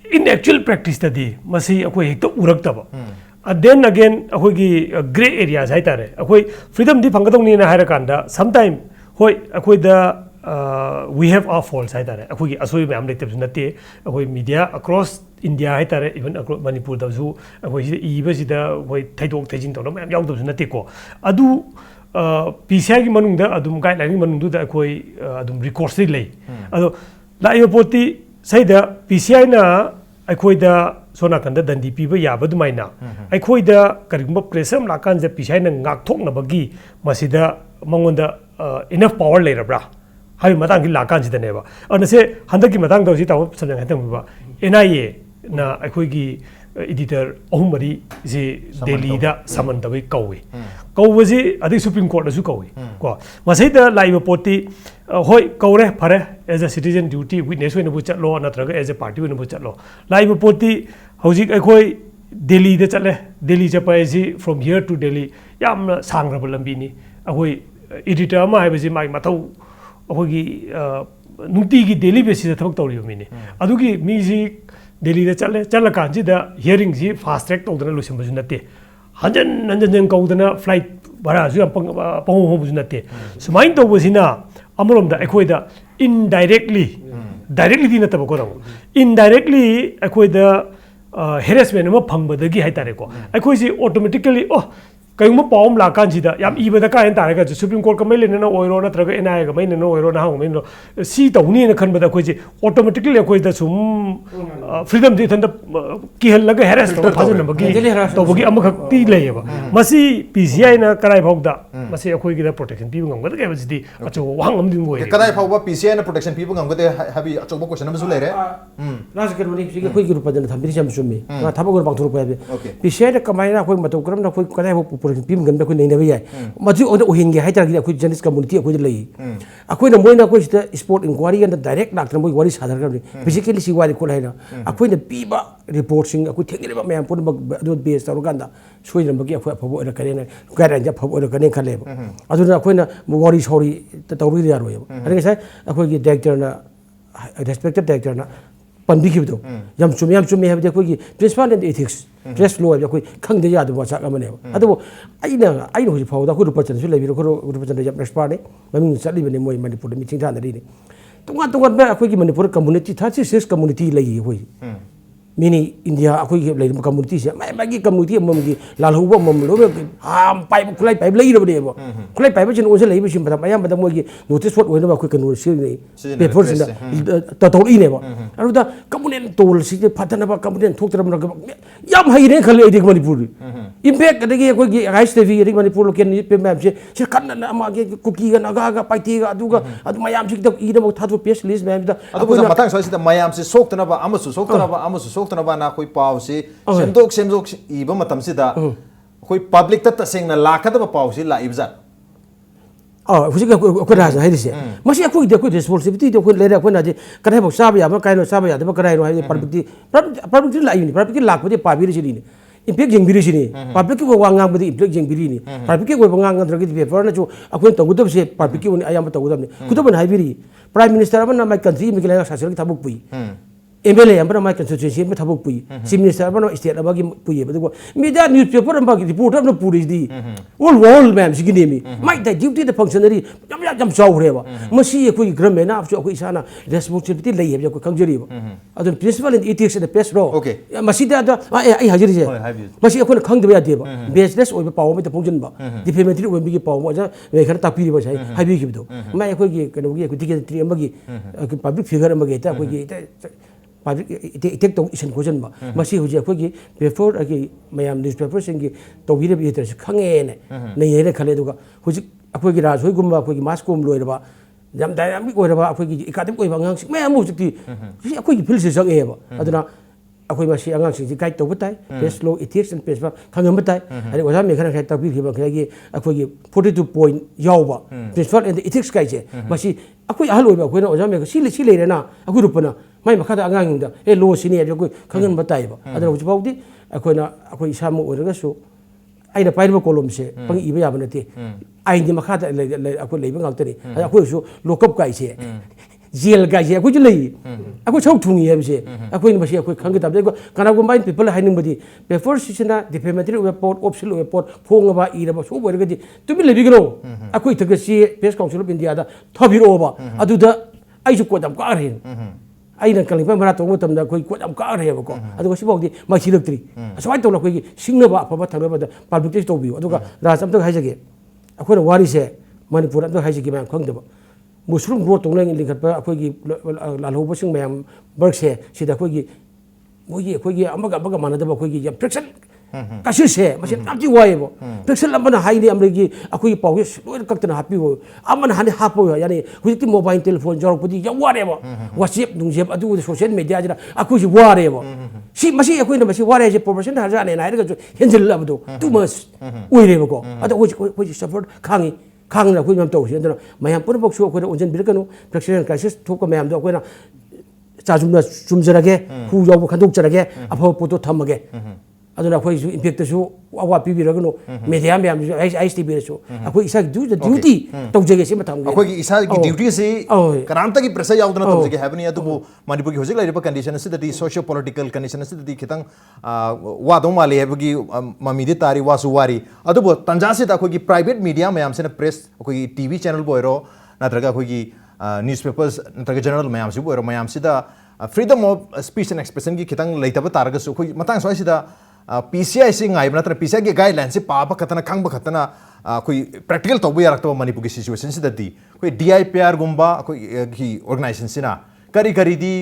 Speaker 4: इन एक्चुअल प्रैक्टिस तदी मसी अखोई हेक्तो उरक्तबा देन अगेन अखोगी ग्रे एरियाज है तारे अखोई फ्रीडम दी फंगदौनी ना हायरा कांदा समटाइम होय अखोई the we have our faults है तारे अखोगी असोई मैम लेते नते अखोई मीडिया अक्रॉस इंडिया है तारे इवन अक्रॉस मणिपुर दसु अखोई इबसिदा होय थैदोक थैजिन तौन मैम याउदबसु नते को अदु PCI की मनुंग दा अदुम गाइडलाइन की मनुंग दा अखोई अदुम रिकॉर्ड्स लै अदो लाइव पोती सैदा PCI ना अखोई दा सोना कंदा दंदी पीबा याबा दुमाइना अखोई दा करिगुम प्रेसम लाकान जे PCI ना गाकथोकनबगी मसिदा मंगोंदा इनफ पावर लेरब्रा हाई मतंग की लाकान जिदनेबा अनसे हंदक की मतंग दौसी ताव सजंग हतंबा NIA ना अखोई एडिटर अहुमरी जे दिल्ली दा समन तबई कौवे कौवजी अदि सुप्रीम कोर्ट दसु कौवे को मसैदा लाइव पोती होय कौरे फरे as a citizen duty witness when बु चलो नत्रगा एज अ पार्टी वेन बु चलो लाइव पोती हौजिक अखोई दिल्ली दा चले दिल्ली चपायजी फ्रॉम हियर टू दिल्ली याम सांग्रब लंबीनी अखोई एडिटर अमा हाइबसी माई मथौ अखोगी नुंतीगी डेली बेसिस दा थबक तौरी मिने अदुगी मीजी दिल्ली दा चल कांजिदा हियरिंग जी फास्ट ट्रैक तौदना लोसिम बजु नते हंजन कौदना फ्लाइट भाड़ा जो पंग होबजु नते सुमाइन तौबसिना अमरोमदा अखोइदा इनडायरेक्टली डायरेक्टली दी नतब को इनडायरेक्टली अखोइदा हेरेसमेंट अमा फंगबदगी हाइतारेको अखोइसी ऑटोमेटिकली कहीं पाव लाकानसीद याम इबदा कायन तारगा सुप्रीम कोर्ट का मैलेना ओइरो नत्रगा एनआई का मैलेना ओइरो ना हांग मैनो सी तौनी खनबदा अखोइजे ऑटोमेटिकली अखोइदा सुम फ्रीडम दि थंद किहल्लगा हेरेस तो फाजनबगी तौबगी अमखक्ति लेयबा मसी पीसीआई ना कराय भौदा मसी अखोइगिदा प्रोटेक्शन पीबु ngam ga बसिदी अचो वांग अमदि मोइ
Speaker 1: कदाय फावबा पीसीआई ना प्रोटेक्शन पीबु ngam गदे हाबी अचोबा क्वेश्चन अमसु लेरे
Speaker 2: राजकर मनि सिगे खोइ गिरु पदन थम्बिरि सम सुमि थाबगोर बांथुर पाबे पीसीआई ना कमाइना खोइ मतौ करम ना खोइ कदाय प्रोटेक्शन पीबु ngam खोइ नैना बयाय मजु ओदा ओहिंगे हाइतारगी खोइ जर्नलिस्ट कम्युनिटी खोइ लई अखोइना मोइना खोइ सिदा स्पोर्ट इंक्वायरी गन डायरेक्ट लाक्तन मोइ वारी सादर करबे फिजिकली सी वारी खोलाइना अखोइना पीबा रिपोर्ट सिंग अखोइ थेंगिलेबा मयाम पुन अदु बेस तौरगांदा सोइरमबगी अखोइ अफबो ओरा करेना गाइडलाइन जा फबो ओरा कने खलेबा अदुना अखोइना वारी सॉरी तौबि यारोयबा अरे साइ अखोइगी डायरेक्टर ना रेस्पेक्टेड डायरेक्टर ना पनबिखिबदो याम चुमे हाबदे अखोइगी प्रिंसिपल एंड एथिक्स ड्रेस लो हाबदे अखोइ खंगदे यादो वाचा अमनेबा अदुबो आइना होजि फावदा अखोइ रुपचन सु लेबिरो रुपचन याम एक्सपर्ट ने ममिंग चलिबने मोइ मणिपुर मीटिंग थानदरी तोंगा बे अखोइगी मणिपुर कम्युनिटी 36 कम्युनिटी लई होइ मिनी इंडिया अखोइगी लेब कम्युनिटी से मागी कम्युनिटी ममगी लालहुबो मम लोबे हाम पाइब खुलाई पाइब लई रबनेबो खुलाई पाइब जिन ओसे लई बिसिम बदा मयाम बदा मोगी नोटिस वोट ओइना अखोइ कनो सिनि पेपर सिना ततौरी नेबो अरुदा कम्युनिटी तोल सि फतनबा कम्युनिटी थोक्तरबना याम हाइने खले इदि मणिपुर इम्पैक्ट अदगी अखोइगी राइस टीवी इदि मणिपुर लोकल न्यूज़ पे मैम से कन्ना अमागे कुकी गा नागा पाइतीगा अदुगा अदु मयाम सि इदबो थाथु पेस लिस्ट मैम दा
Speaker 1: अदु मतंग सइसिदा मयाम से सोक्तनबा अमसु सोक्तनबा ना कोई पाव से सेमजोक इबा मतम सिदा कोई पब्लिक ता तसेंगना लाखदबा पाव से लाइबजा
Speaker 2: हुजिक अखोइ राज हाइदिसे मसी अखोइ दे कोइ रिस्पांसिबिलिटी दे कोइ लेरे अखोइ नाजे कनै बक साबा यामा काइनो साबा यादबा कराइनो हाइ पब्लिक लाइनि पब्लिक लाखबदे पाबिरि सिनि इम्पैक्ट जेंबिरि सिनि पब्लिक को वांगांग बदि इम्पैक्ट जेंबिरि नि पब्लिक को वांगांग द्रगि पेपर ना जो अखोइ तगुदब से पब्लिक को आयाम तगुदब ने खुदबन हाइबिरि प्राइम मिनिस्टर अमना माइ कंट्री मिगले सासर की थाबुक पुइ एमएलए अमना माइ कंस्टिट्यूएंसी में थाबुक पुइ चीफ मिनिस्टर अमना स्टेट अबागी पुइ बदुगो मीडिया न्यूज़पेपर अमबागी रिपोर्टर अमना पुरिसदि ऑल वर्ल्ड मैम सिगिनेमी माइ दा ड्यूटी द फंक्शनरी जम चाउरेबा मसी अखोइ गवर्नमेंट ना अफसो अखोइ इसाना रेस्पांसिबिलिटी लई हेब को खंजरीबा अदु प्रिंसिपल एंड एथिक्स द पेस रो मसी दा आई हाजिरिसे मसी अखोइ खंगदबा यादेबा बेसलेस ओइबा पाव में फंक्शनबा डिफेमेटरी ओइबगी पाव जा वे खर तापिरिबा साइ हाबिखिबदो माइ अखोइ कनोगी अखोइ टिकेटरी अमगी पब्लिक फिगर अमगी ता अखोइ पब्लिक इटेक तो इसन खोजनबा मसी हुजे अखोइगी पेपर अगी मयाम न्यूज़पेपर सिंगी तौबिरे बितर खंगेने नैयेने खले दुगा हुजे अखोइगी राज होइगुम्बा अखोइगी मास कोम लोइरबा जम डायनामिक ओइरबा अखोइगी एकाडेमिक ओइबा अंगांग सिं मयाम हुजति अखोइगी फिल्ड से जंगेबा अदुना अखोइ मासी अंगांग सिं गाइड तौबा ताइ पेस लो इथिक्स एंड पेस खंगम ताइ अरे ओजा मेखना खाइ ताबिखिबा खैगी अखोइगी 42 पॉइंट यावबा प्रिंसिपल एंड इथिक्स काइजे मसी अखोइ अहल ओइबा अखोइना ओजा मेख सि लेरेना अखोइ रुपना माइ मखादा अंगांगिंदा ए लो सिनि अब अखोइ खंगन बताइबा अदुना हुजि फाउदि अखोइना अखोइ इसाम ओइरगसु आइना पाइरबा कोलम से पंग इबा याबा नते आइनि मखादा अखोइ लेबा गाउतनि अखोइसु लोकअप काइसे जेल गाइसे अखोइ लई अखोइ सौ थुंगी हेबसे अखोइ मसी अखोइ खंग ताबदे कनागुम बाइन पीपल हाइनिंग बदी पेपर सिसना डिफेमेटरी रिपोर्ट ऑफिशियल रिपोर्ट फोंगबा इरबा सो बोरगदि तुमि लेबिगनो अखोइ थगसि प्रेस काउंसिल ऑफ इंडिया दा थबिरोबा अदुदा आइसु कोदम कारहेन अगर कलिंग मरा तौब कोई कोम कारेबको अभी माइसीलक्ट्री असुमाय तौना अखोई सिंगनब अफब थंगनब पब्लिक तौबियो राज अमतक हाइजगे अखोना वारीसे मणिपुर अमतक हाइजगे मैम खंगदब मुस्लिम ग्रोथ तौना लिंखटप अखोई लालहौबसिंग मैम बर्गसे सिदा अखोई अमगा मानदब अखोई फ्रिक्शन कसिसे मसे तामति वायबो फ्रिक्शन लंबना हाइने अमरेगी अखोई पावे लोर कक्तना हापियो अमन हाने हापो यानी हुजिति मोबाइल टेलीफोन जरपदि या वारेबो व्हाट्सएप नुजेब अदु सोशल मीडिया जरा अखोई वारेबो सी मसी अखोई न मसी वारे जे प्रोफेशन हजाने नाइरगा हेंजल लबदो टू मच ओइरेबको अदु होई सपोर्ट खांगी खांगना अखोई मैम तौसी अदु मयाम पुरबकसु अखोई ओजन बिरकनो फ्रिक्शन क्राइसिस थोक मैम दो अखोइना चाजुमना चुमजरगे हु याव खंदोक जरगे अफो पोतो थमगे aduna khoi su impact su awa pi bi ragno media me am ISTV su akhoi isa duty tawjege se matam ge
Speaker 1: ꯑꯩꯈꯣꯏꯒꯤ ꯏꯁꯥꯒꯤ ꯗ꯭ꯌꯨꯇꯤꯁꯤ ꯀꯅꯥꯝꯇꯒꯤ ꯄ꯭ꯔꯦꯁꯔ ꯌꯥꯎꯗꯅ ꯇꯧꯖꯒꯦ ꯍꯥꯏꯕꯅꯤ ꯑꯗꯨꯕꯨ ꯃꯅꯤꯄꯨꯔꯒꯤ ꯍꯧꯖꯤꯛ ꯂꯩꯔꯤꯕ ꯀꯟꯗꯤꯁꯟ ꯑꯁꯤꯗꯗꯤ ꯁꯣꯁꯤꯌꯣ ꯄꯣꯂꯤꯇꯤꯀꯦꯜ ꯀꯟꯗꯤꯁꯟ ꯑꯁꯤꯗꯗꯤ ꯈꯤꯇꯪ ꯋꯥꯗꯧ ꯃꯥꯜꯂꯤ ꯍꯥꯏꯕꯒꯤ ꯃꯃꯤꯗꯤ ꯇꯥꯔꯤ ꯋꯥꯁꯨ ꯋꯥꯔꯤ ꯑꯗꯨꯕꯨ ꯇꯟꯖꯥꯁꯤꯗ ꯑꯩꯈꯣꯏꯒꯤ ꯄ꯭ꯔꯥꯏꯚꯦꯠ ꯃꯤꯗꯤꯌꯥ ꯃꯌꯥꯝꯁꯤꯅ ꯄ꯭ꯔꯦꯁ ꯑꯩꯈꯣꯏꯒꯤ ꯇꯤꯚꯤ ꯆꯦꯅꯦꯜꯕꯨ ꯑꯣꯏꯔꯣ ꯅꯠꯇ꯭ꯔꯒ ꯑꯩꯈꯣꯏꯒꯤ ꯅ꯭ꯌꯨꯁꯄꯦꯄꯔꯁ ꯅꯠꯇ꯭ꯔꯒ ꯖꯔꯅꯦꯜ ꯃꯌꯥꯝꯁꯤꯕꯨ ꯑꯣꯏꯔꯣ ꯃꯌꯥꯝꯁꯤꯗ freedom of speech and expression ki khitang leitaba taraga su khoi matang soi sida PCI si ngai bna tra PCI ge guidelines si pa pa khatana khangba khatana khoi practical tobu yarak to manipur ki situation sida di khoi DIPR gumba khoi ki organization sina kari kari di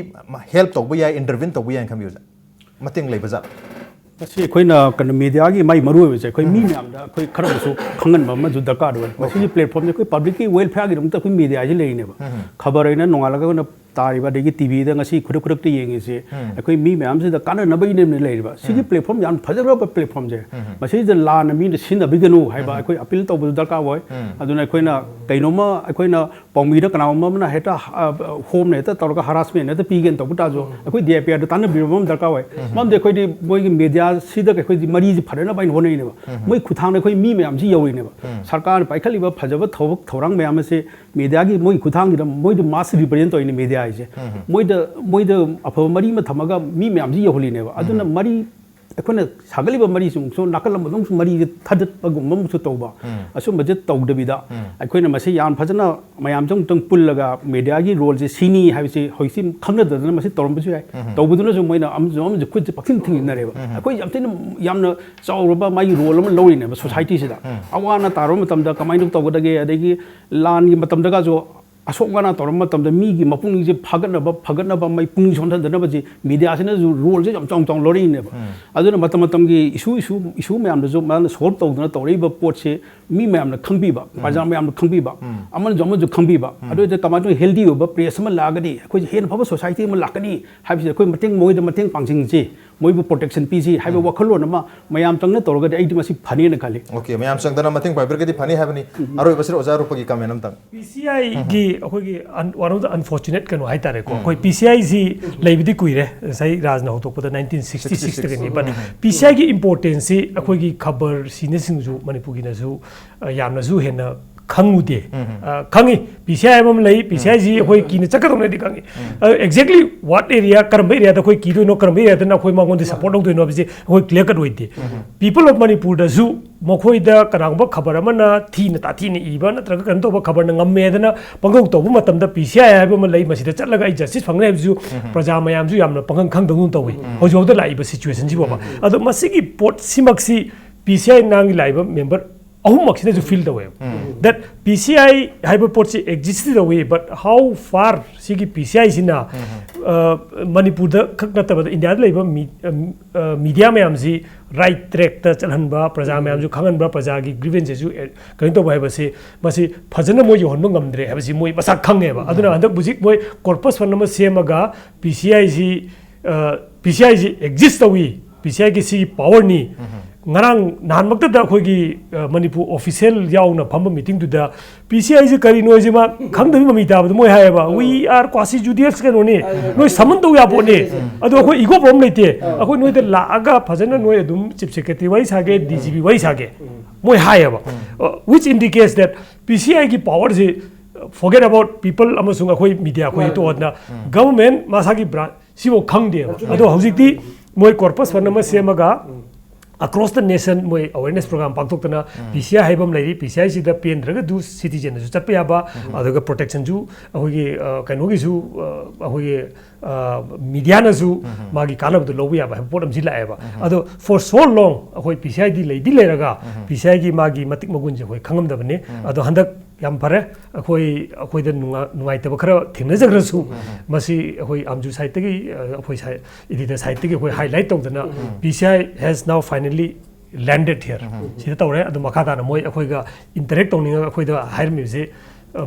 Speaker 1: help tobu ya intervene tobu ya kham yuza mateng leiba za
Speaker 3: ꯃꯁꯤ ꯑꯩꯈꯣꯏꯅ ꯀꯩꯅꯣ ꯃꯦꯗꯤꯌꯥꯒꯤ ꯃꯥꯏ ꯃꯔꯨꯑꯣꯏꯕꯁꯦ ꯑꯩꯈꯣꯏ ꯃꯤ ꯃꯌꯥꯝꯗ ꯑꯩꯈꯣꯏ ꯈꯔꯁꯨ ꯈꯪꯍꯟꯕ ꯑꯃꯁꯨ ꯗꯔꯀꯥꯔ ꯑꯣꯏ ꯃꯁꯤꯒꯤ ꯄ꯭ꯂꯦꯠꯐꯣꯝꯁꯦ ꯑꯩꯈꯣꯏ ꯄꯕ꯭ꯂꯤꯛꯀꯤ ꯋꯦꯜꯐꯤꯌꯔꯒꯤꯗꯃꯛꯇ ꯑꯩꯈꯣꯏ ꯃꯦꯗꯤꯌꯥꯁꯤ ꯂꯩꯔꯤꯅꯦꯕ ꯈꯕꯔ ꯑꯩꯅ ꯅꯣꯡꯉꯥꯜꯂꯒ ꯑꯩꯈꯣꯏꯅ ꯇꯥꯔꯤꯕ ꯑꯗꯒꯤ ꯇꯤꯚꯤꯗ ꯉꯁꯤ ꯈꯨꯗꯛꯇ ꯌꯦꯡꯉꯤꯁꯦ ꯑꯩꯈꯣꯏ ꯃꯤ ꯃꯌꯥꯝꯁꯤꯗ ꯀꯥꯟꯅꯅꯕꯒꯤꯅꯦ ꯂꯩꯔꯤꯕ ꯁꯤꯒꯤ ꯄ꯭ꯂꯦꯠꯐꯣꯝ ꯌꯥꯝ ꯐꯖꯈ꯭ꯔꯕ ꯄ꯭ꯂꯦꯠꯐꯣꯝꯁꯦ ꯃꯁꯤꯗ ꯂꯥꯟꯅ ꯃꯤꯅ ꯁꯤꯖꯤꯟꯅꯕꯤꯒꯅꯨ ꯍꯥꯏꯕ ꯑꯩꯈꯣꯏ ꯑꯄꯤꯜ ꯇꯧꯕꯁꯨ ꯗꯔꯀꯥꯔ ꯑꯣꯏ ꯑꯗꯨꯅ ꯑꯩꯈꯣꯏꯅ ꯀꯩꯅꯣꯝꯃ ꯑꯩꯈꯣꯏꯅ ꯄꯥꯎꯃꯤꯗ ꯀꯅꯥꯒꯨꯝꯕ ꯑꯃꯅ ꯍꯦꯛꯇ ꯍꯣꯝꯅ ꯍꯦꯛꯇ ꯇꯧꯔꯒ ꯍꯔꯥꯁꯃꯦꯟ ꯍꯦꯛꯇ ꯄꯤꯒꯦꯅ ꯇꯧꯕ ꯇꯥꯔꯁꯨ ꯑꯩꯈꯣꯏ DIPRꯗ ꯇꯥꯟꯅꯕꯤꯕ ꯑꯃ ꯗꯔꯀꯥꯔ ꯑꯣꯏ ꯃꯔꯝꯗꯤ ꯑꯩꯈꯣꯏꯗꯤ ꯃꯣꯏꯒꯤ ꯃꯦꯗꯤꯌꯥꯁꯤꯗ ꯑꯩꯈꯣꯏꯗꯤ ꯃꯔꯤꯁꯤ ꯐꯅꯅꯕ ꯑꯩꯅ ꯍꯣꯠꯅꯔꯤꯅꯦꯕ ꯃꯣꯏ ꯈꯨꯠꯊꯥꯡꯗ ꯑꯩꯈꯣꯏ ꯃꯤ ꯃꯌꯥꯝꯁꯤ ꯌꯧꯔꯤꯅꯦꯕ ꯁꯔꯀꯥꯔꯅ ꯄꯥꯏꯈꯠꯂꯤꯕ ꯐꯖꯕ ꯊꯧꯔꯥꯡ ꯃꯌꯥꯝ ꯑꯁꯤ ꯃꯦꯗꯤꯌꯥꯒꯤ ꯃꯣꯏꯒꯤ ꯈꯨꯠꯊꯥꯡꯁꯤꯗ ꯃꯣꯏꯗ ꯃꯥꯁ ꯔꯤꯄ꯭ꯔꯖꯦꯟ ꯇꯧꯔꯤꯅꯦ ꯃꯦꯗꯤꯌꯥ ꯍꯥꯏꯁꯦ ꯃꯣꯏꯗ ꯑꯐꯕ ꯃꯔꯤ ꯑꯃ ꯊꯝꯃꯒ ꯃꯤ ꯃꯌꯥꯝꯁꯤ ꯌꯧꯍꯜꯂꯤꯅꯦꯕ ꯑꯗꯨꯅ ꯃꯔꯤ ꯑꯩꯈꯣꯏꯅ ꯁꯥꯒꯠꯂꯤꯕ ꯃꯔꯤꯁꯤꯡꯁꯨ ꯅꯥꯀꯜ ꯑꯃꯗꯁꯨ ꯃꯔꯤꯁꯦ ꯊꯥꯗꯠꯄꯒꯨꯝꯕ ꯑꯃꯁꯨ ꯇꯧꯕ ꯑꯁꯨꯝꯕꯁꯦ ꯇꯧꯗꯕꯤꯗ ꯑꯩꯈꯣꯏꯅ ꯃꯁꯤ ꯌꯥꯝ ꯐꯖꯅ ꯃꯌꯥꯝꯁꯨ ꯑꯃꯨꯛꯇꯪ ꯄꯨꯜꯂꯒ ꯃꯦꯗꯤꯌꯥꯒꯤ ꯔꯣꯜꯁꯦ ꯁꯤꯅꯤ ꯍꯥꯏꯕꯁꯤ ꯍꯧꯖꯤꯛꯇꯤ ꯈꯪꯅꯗꯗꯅ ꯃꯁꯤ ꯇꯧꯔꯝꯕꯁꯨ ꯌꯥꯏ ꯇꯧꯕꯗꯨꯅꯁꯨ ꯃꯣꯏꯅ ꯑꯃꯁꯨ ꯈꯨꯠꯁꯦ ꯄꯛꯊꯤꯡ ꯊꯤꯡꯖꯤꯟꯅꯔꯦꯕ ꯑꯩꯈꯣꯏ ꯌꯥꯝꯅ ꯆꯥꯎꯔꯕ ꯃꯥꯒꯤ ꯔꯣꯜ ꯑꯃ ꯂꯧꯔꯤꯅꯦꯕ ꯁꯣꯁꯥꯏꯇꯤꯁꯤꯗ ꯑꯋꯥ ꯑꯅꯥ ꯇꯥꯔꯕ ꯃꯇꯝꯗ ꯀꯃꯥꯏꯅ ꯇꯧꯒꯗꯒꯦ ꯑꯗꯒꯤ ꯂꯥꯟꯒꯤ ꯃꯇꯝꯗꯒꯁꯨ ꯑꯁꯣꯛ ꯑꯅꯥ ꯇꯧꯔꯕ ꯃꯇꯝꯗ ꯃꯤꯒꯤ ꯃꯄꯨꯛꯅꯤꯡꯁꯦ ꯐꯒꯠꯅꯕ ꯃꯩ ꯄꯨꯛꯅꯤꯡ ꯁꯣꯟꯊꯗꯅꯕꯁꯤ ꯃꯤꯗꯤꯌꯥꯁꯤꯅꯁꯨ ꯔꯣꯜꯁꯦ ꯌꯥꯝ ꯆꯥꯎꯅ ꯂꯧꯔꯛꯏꯅꯦꯕ ꯑꯗꯨꯅ ꯃꯇꯝꯒꯤ ꯏꯁꯨ ꯃꯌꯥꯝꯗꯁꯨ ꯃꯥꯅ ꯁꯣꯜꯕ ꯇꯧꯗꯅ ꯇꯧꯔꯛꯏꯕ ꯄꯣꯠꯁꯦ ꯃꯤ ꯃꯌꯥꯝꯅ ꯈꯪꯕꯤꯕ ꯄ꯭ꯔꯖꯥ ꯃꯌꯥꯝꯅ ꯈꯪꯕꯤꯕ ꯑꯃꯁꯨ ꯈꯪꯕꯤꯕ ꯑꯗꯨꯗ ꯀꯃꯥꯏꯅ ꯍꯦꯜꯗꯤ ꯑꯣꯏꯕ ꯄ꯭ꯔꯦꯁ ꯑꯃ ꯂꯥꯛꯑꯒꯗꯤ ꯑꯩꯈꯣꯏꯁꯦ ꯍꯦꯟꯅ ꯐꯕ ꯁꯣꯁꯥꯏꯇꯤ ꯑꯃ ꯂꯥꯛꯀꯅꯤ ꯍꯥꯏꯕꯁꯤ ꯑꯩꯈꯣꯏ ꯃꯣꯏꯗ ꯃꯇꯦꯡ ꯄꯥꯡꯁꯤꯟꯁꯤ ꯃꯣꯏꯕꯨ ꯄ꯭ꯔꯣꯇꯦꯛꯁꯟ ꯄꯤꯁꯤ ꯍꯥꯏꯕ ꯋꯥꯈꯜꯂꯣꯟ ꯑꯃ ꯃꯌꯥꯝ ꯆꯪꯅ ꯇꯧꯔꯒꯗꯤ ꯑꯩꯗꯤ ꯃꯁꯤ ꯐꯅꯦꯅ ꯈꯜꯂꯤ
Speaker 1: ओके मैम संगदना मथिंग पाइबरगदी फनी हाबनी अरोइबसर ओजा रुपगी comment अमतंग
Speaker 4: PCI gi akhoi one of the unfortunate kanu hai tare ko akhoi PCI si leibidi kuire sai rajna hotokpada 1966 ta ni but PCI gi importance si akhoi gi khabar sine singju manipur gi na su yamna su hena khangmude khangi PCI bam lei PCI ji akhoi ki na chakadom ne di khangi exactly what area karamba area da akhoi ki do no karamba area da na akhoi ma gon support do no bisi akhoi clear cut hoide people of manipur da zu मखोई दा कनांगबा खबर अमना थीन ताथीन इबा नत्रग कन तोबा खबर नंगमेदना पंगौ तोबु मतमदा PCI हाइबा म लई मसिदा चलगा आई justice फंगने Biju प्रजा मयाम जु यामना पंगं खंगदनु तोwi होजोदा Laiba situation जी बाबा अदो मसिगी पोट सिमक्सी PCI नांगी लाइबा member ahummaksina ju feel the way that PCI hyper port si existed the way but how far sigi PCI sina manipur da khakna ta india da leba media mayam si right track ta chalhanba praja mayam ju khanganba praja gi grievances ju kain to bai ba se masi phajana moi yonba ngamdre ha si moi basa khange ba aduna handak bujik moi corpus phannama semaga PCI si exist the way PCI gi si power ni ngarang nan makta da khoi gi manipur official yauna phamba meeting tu da PCI ji kari noi jima khangdami mami ta moi ha ba we are quasi judicial kan oni noi saman do ya bo ne ado khoi ego problem leite akhoi noi da la aga phajana noi adum chief secretary wai sage DGP wai sage moi ha ba which indicates that PCI gi power ji forget about people amasung akhoi media khoi to adna government masagi branch sibo khangde ado hojikti moi corpus phanama semaga across the nation moi awareness program pangtokna PCI haibam lei PCI sida pendraga du citizen ju chapya ba aduga protection ju ahogi kanogi ju ahogi media na ju magi kanab du lobu ya ba podam jila ba ado for so long ahoi PCI di lei raga PCI gi magi matik magun je hoi khangam da bane ado handak yam pare akoi da nungai ta khara thingna jagra su masi ahoi amju site gi ahoi sai idida site gi hoi highlight tawdana PCI has now finally landed here sida tawre adu makha na moi akoi ga interact tawninga akoi da hire music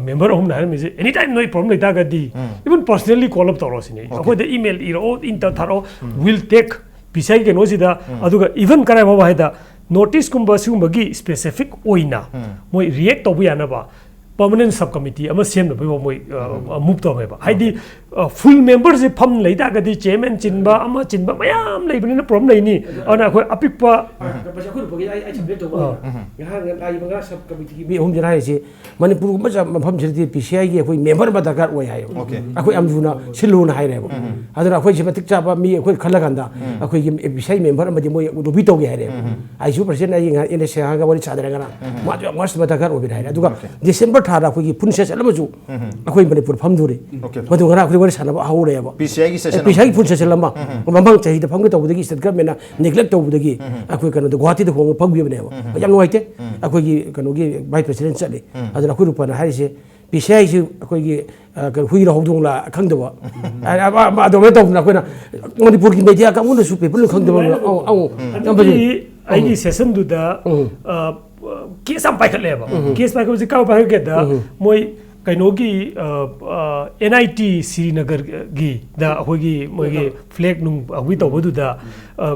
Speaker 4: member home na music anytime noi problem laita ga di even personally call up tawro sine akoi da email iro inter tharo will take PCI ge no sida aduga even karai ba haida notice kumba sumba gi specific oina moi react to bu yana ba permanent subcommittee ama sem na bai moi move to mai ba haidi full members se pham lei da ga di chairman chinba ama chinba mayam lei bani na problem lei ni ana khoi apikpa
Speaker 2: Baca aku pergi ai sampai tu. Yang ai bangga sub committee bi hom jara hai Manipur baca mafam jadi PCI ge koi member ba dakar oi hai. Aku amjuna silun hai re. Adara aku siapa tik capa mi aku khala ganda. Aku ge PCI member ma moi rubi to ge hai re. Ai su persen ai ini saya ga wali sadara gana. Ma jo mas ba dakar oi hai. Aduga December thara aku ge pun se salam ju. Aku Manipur pham dure. Madu gana aku wali sana ba haure ba.
Speaker 1: PCI gi session
Speaker 2: PCI pun se salam ma. Mamang chahi da pham ge to budagi state government neglect to budagi. Aku kan Guwahati da hong pham ge ne ba. Yang nuai te aku ge kan ge vice president chale. Adara aku rupa na hari se PCI su aku ge kan hui ra hodong la khang da ba. Ado me to na ko na Manipur ki media ka mun su people khang da ba. Au
Speaker 4: ai ni session du da case am pai khat le ba case pai ko ji ka pai ke da moi kainogi NIT Srinagar gi da hogi mogi flag nung wi to bodu da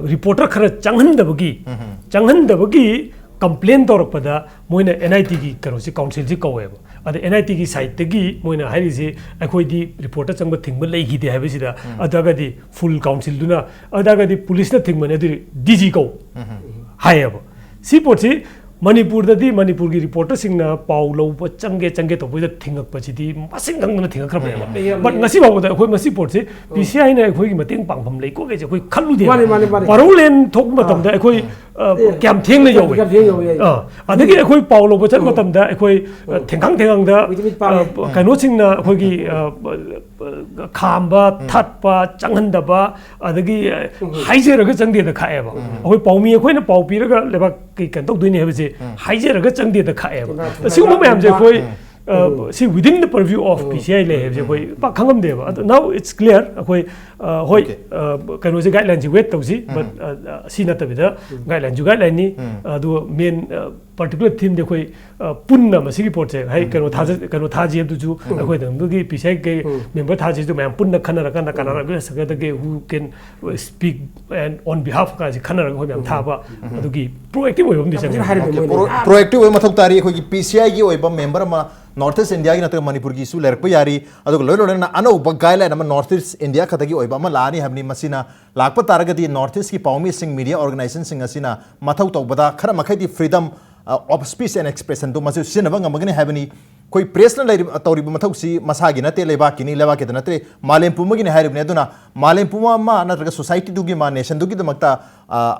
Speaker 4: reporter khara changhan da bagi complain torok pada moina NIT gi karo si council ji kawe ba ade NIT gi site te gi moina hari si akhoi di reporter changba thingba lei gi de habi sida adaga di full council duna adaga di police na thingma ne di DG ko hayaba si potsi Manipur da di Manipur gi reporter sing na pau lo pa change to boida thingak pa chi di masing gang na thingak khra ba but ngasi ba da khoi masi port si PCI na khoi gi mateng pang pham lei ko ge khoi khalu de parolen thok matam da khoi kyam theng na yowe adagi khoi pau lo pa chan matam da khoi thengkang da kaino sing na khoi gi khamba thatpa changhan da ba adagi haijera ga changde da khae ba khoi pau mi khoi na pau pi ra ga leba ki kan tok duini ha haijera ga changde da khae ba sigum mayam je khoi see within the purview of PCI le je khoi pa khangam de ba now it's clear khoi hoi kan se guideline ji wait to si but si na ta bida guideline ni do main particular theme de khoi punna ma si report che hai kan tha ji du ju khoi dang du gi PCI ke member tha ji du mayam punna khana ra kana ga sa ga ge who can speak and on behalf ka ji khana ra khoi mayam tha ba du gi proactive oi bam di sa
Speaker 1: proactive oi mathok tari khoi gi PCI gi oi ba member ma North East India gi na Manipur gi su lerp yari adu loi loi na ano ba guideline ma North East India khata gi oi ba ma lani habni masina lakpa targa di North East ki paumi sing media organization sing asina mathau to bada khara makhai di freedom of speech and expression to masu sin bang magani habni koi press na lai tawri ba mathau si masagi na te leba kini leba ke na te malem puma gi ne harib ne duna malem puma ma na traga society du gi ma nation du gi da makta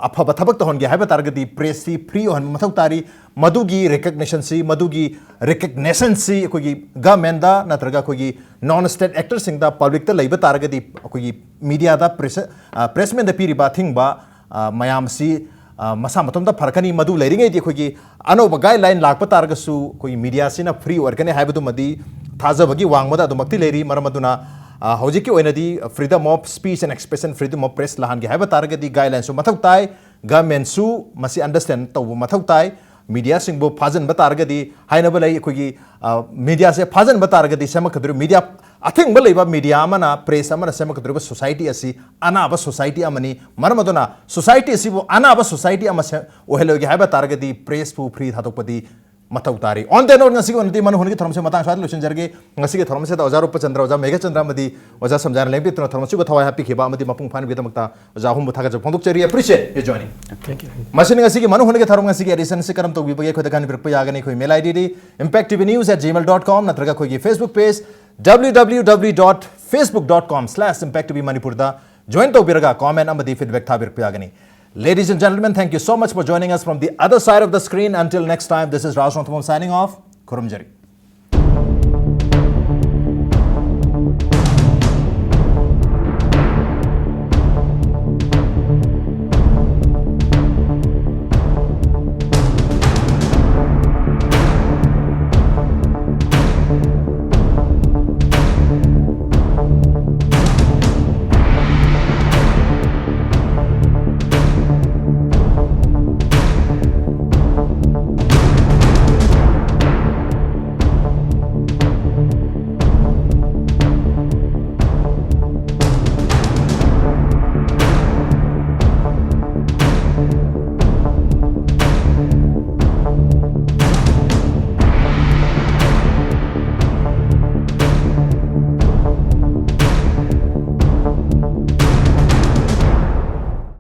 Speaker 1: apha ba thabak to hon gi haiba targa di press si free on mathau tari madu gi recognition si madu gi recognition si koi gi government da na traga koi gi non state actors sing da public ta leiba targa di koi gi media da press men da piri ba thing ba mayam si masa matom da farkani madu leiringai di khoi gi anoba guideline lakpa targa su koi media sina free workane haibadu madi thaza bagi wangmada adumakti leiri maramaduna hojik ki oina di freedom of speech and expression freedom of press lahan gi haiba targa di guideline su mathau tai government su masi understand to mathau tai media sing bo phajan ba targa di haina ba lai khoi gi media se phajan ba targa di sama khadru media athing ba leiba media amana press amana sama khadru ba society asi ana ba society amani maramaduna society asi bo ana ba society amase ohelo gi haiba targa di press pu free thadokpadi mathau tari on the note ngasi onti manu hungi thormse matang swad lusion jarge ngasi ge thormse da ojar upachandra oja mega chandra madi oja samjar lempi tno thormse go thawai happy khiba madi mapung fan bi tamakta oja hum buthaga jab phonduk cheri appreciate you joining
Speaker 4: thank you
Speaker 1: masini ngasi ge manu hungi thorm ngasi ge edition se karam to bi bage khoda kan birp yagani khoi mail id impacttvnews@gmail.com natraga khoi ge facebook page www.facebook.com/impacttvmanipur da join to biraga comment amadi feedback tha birp yagani. Ladies and gentlemen, thank you so much for joining us from the other side of the screen. Until next time, this is Raj Ranthamam signing off. Kurumjari.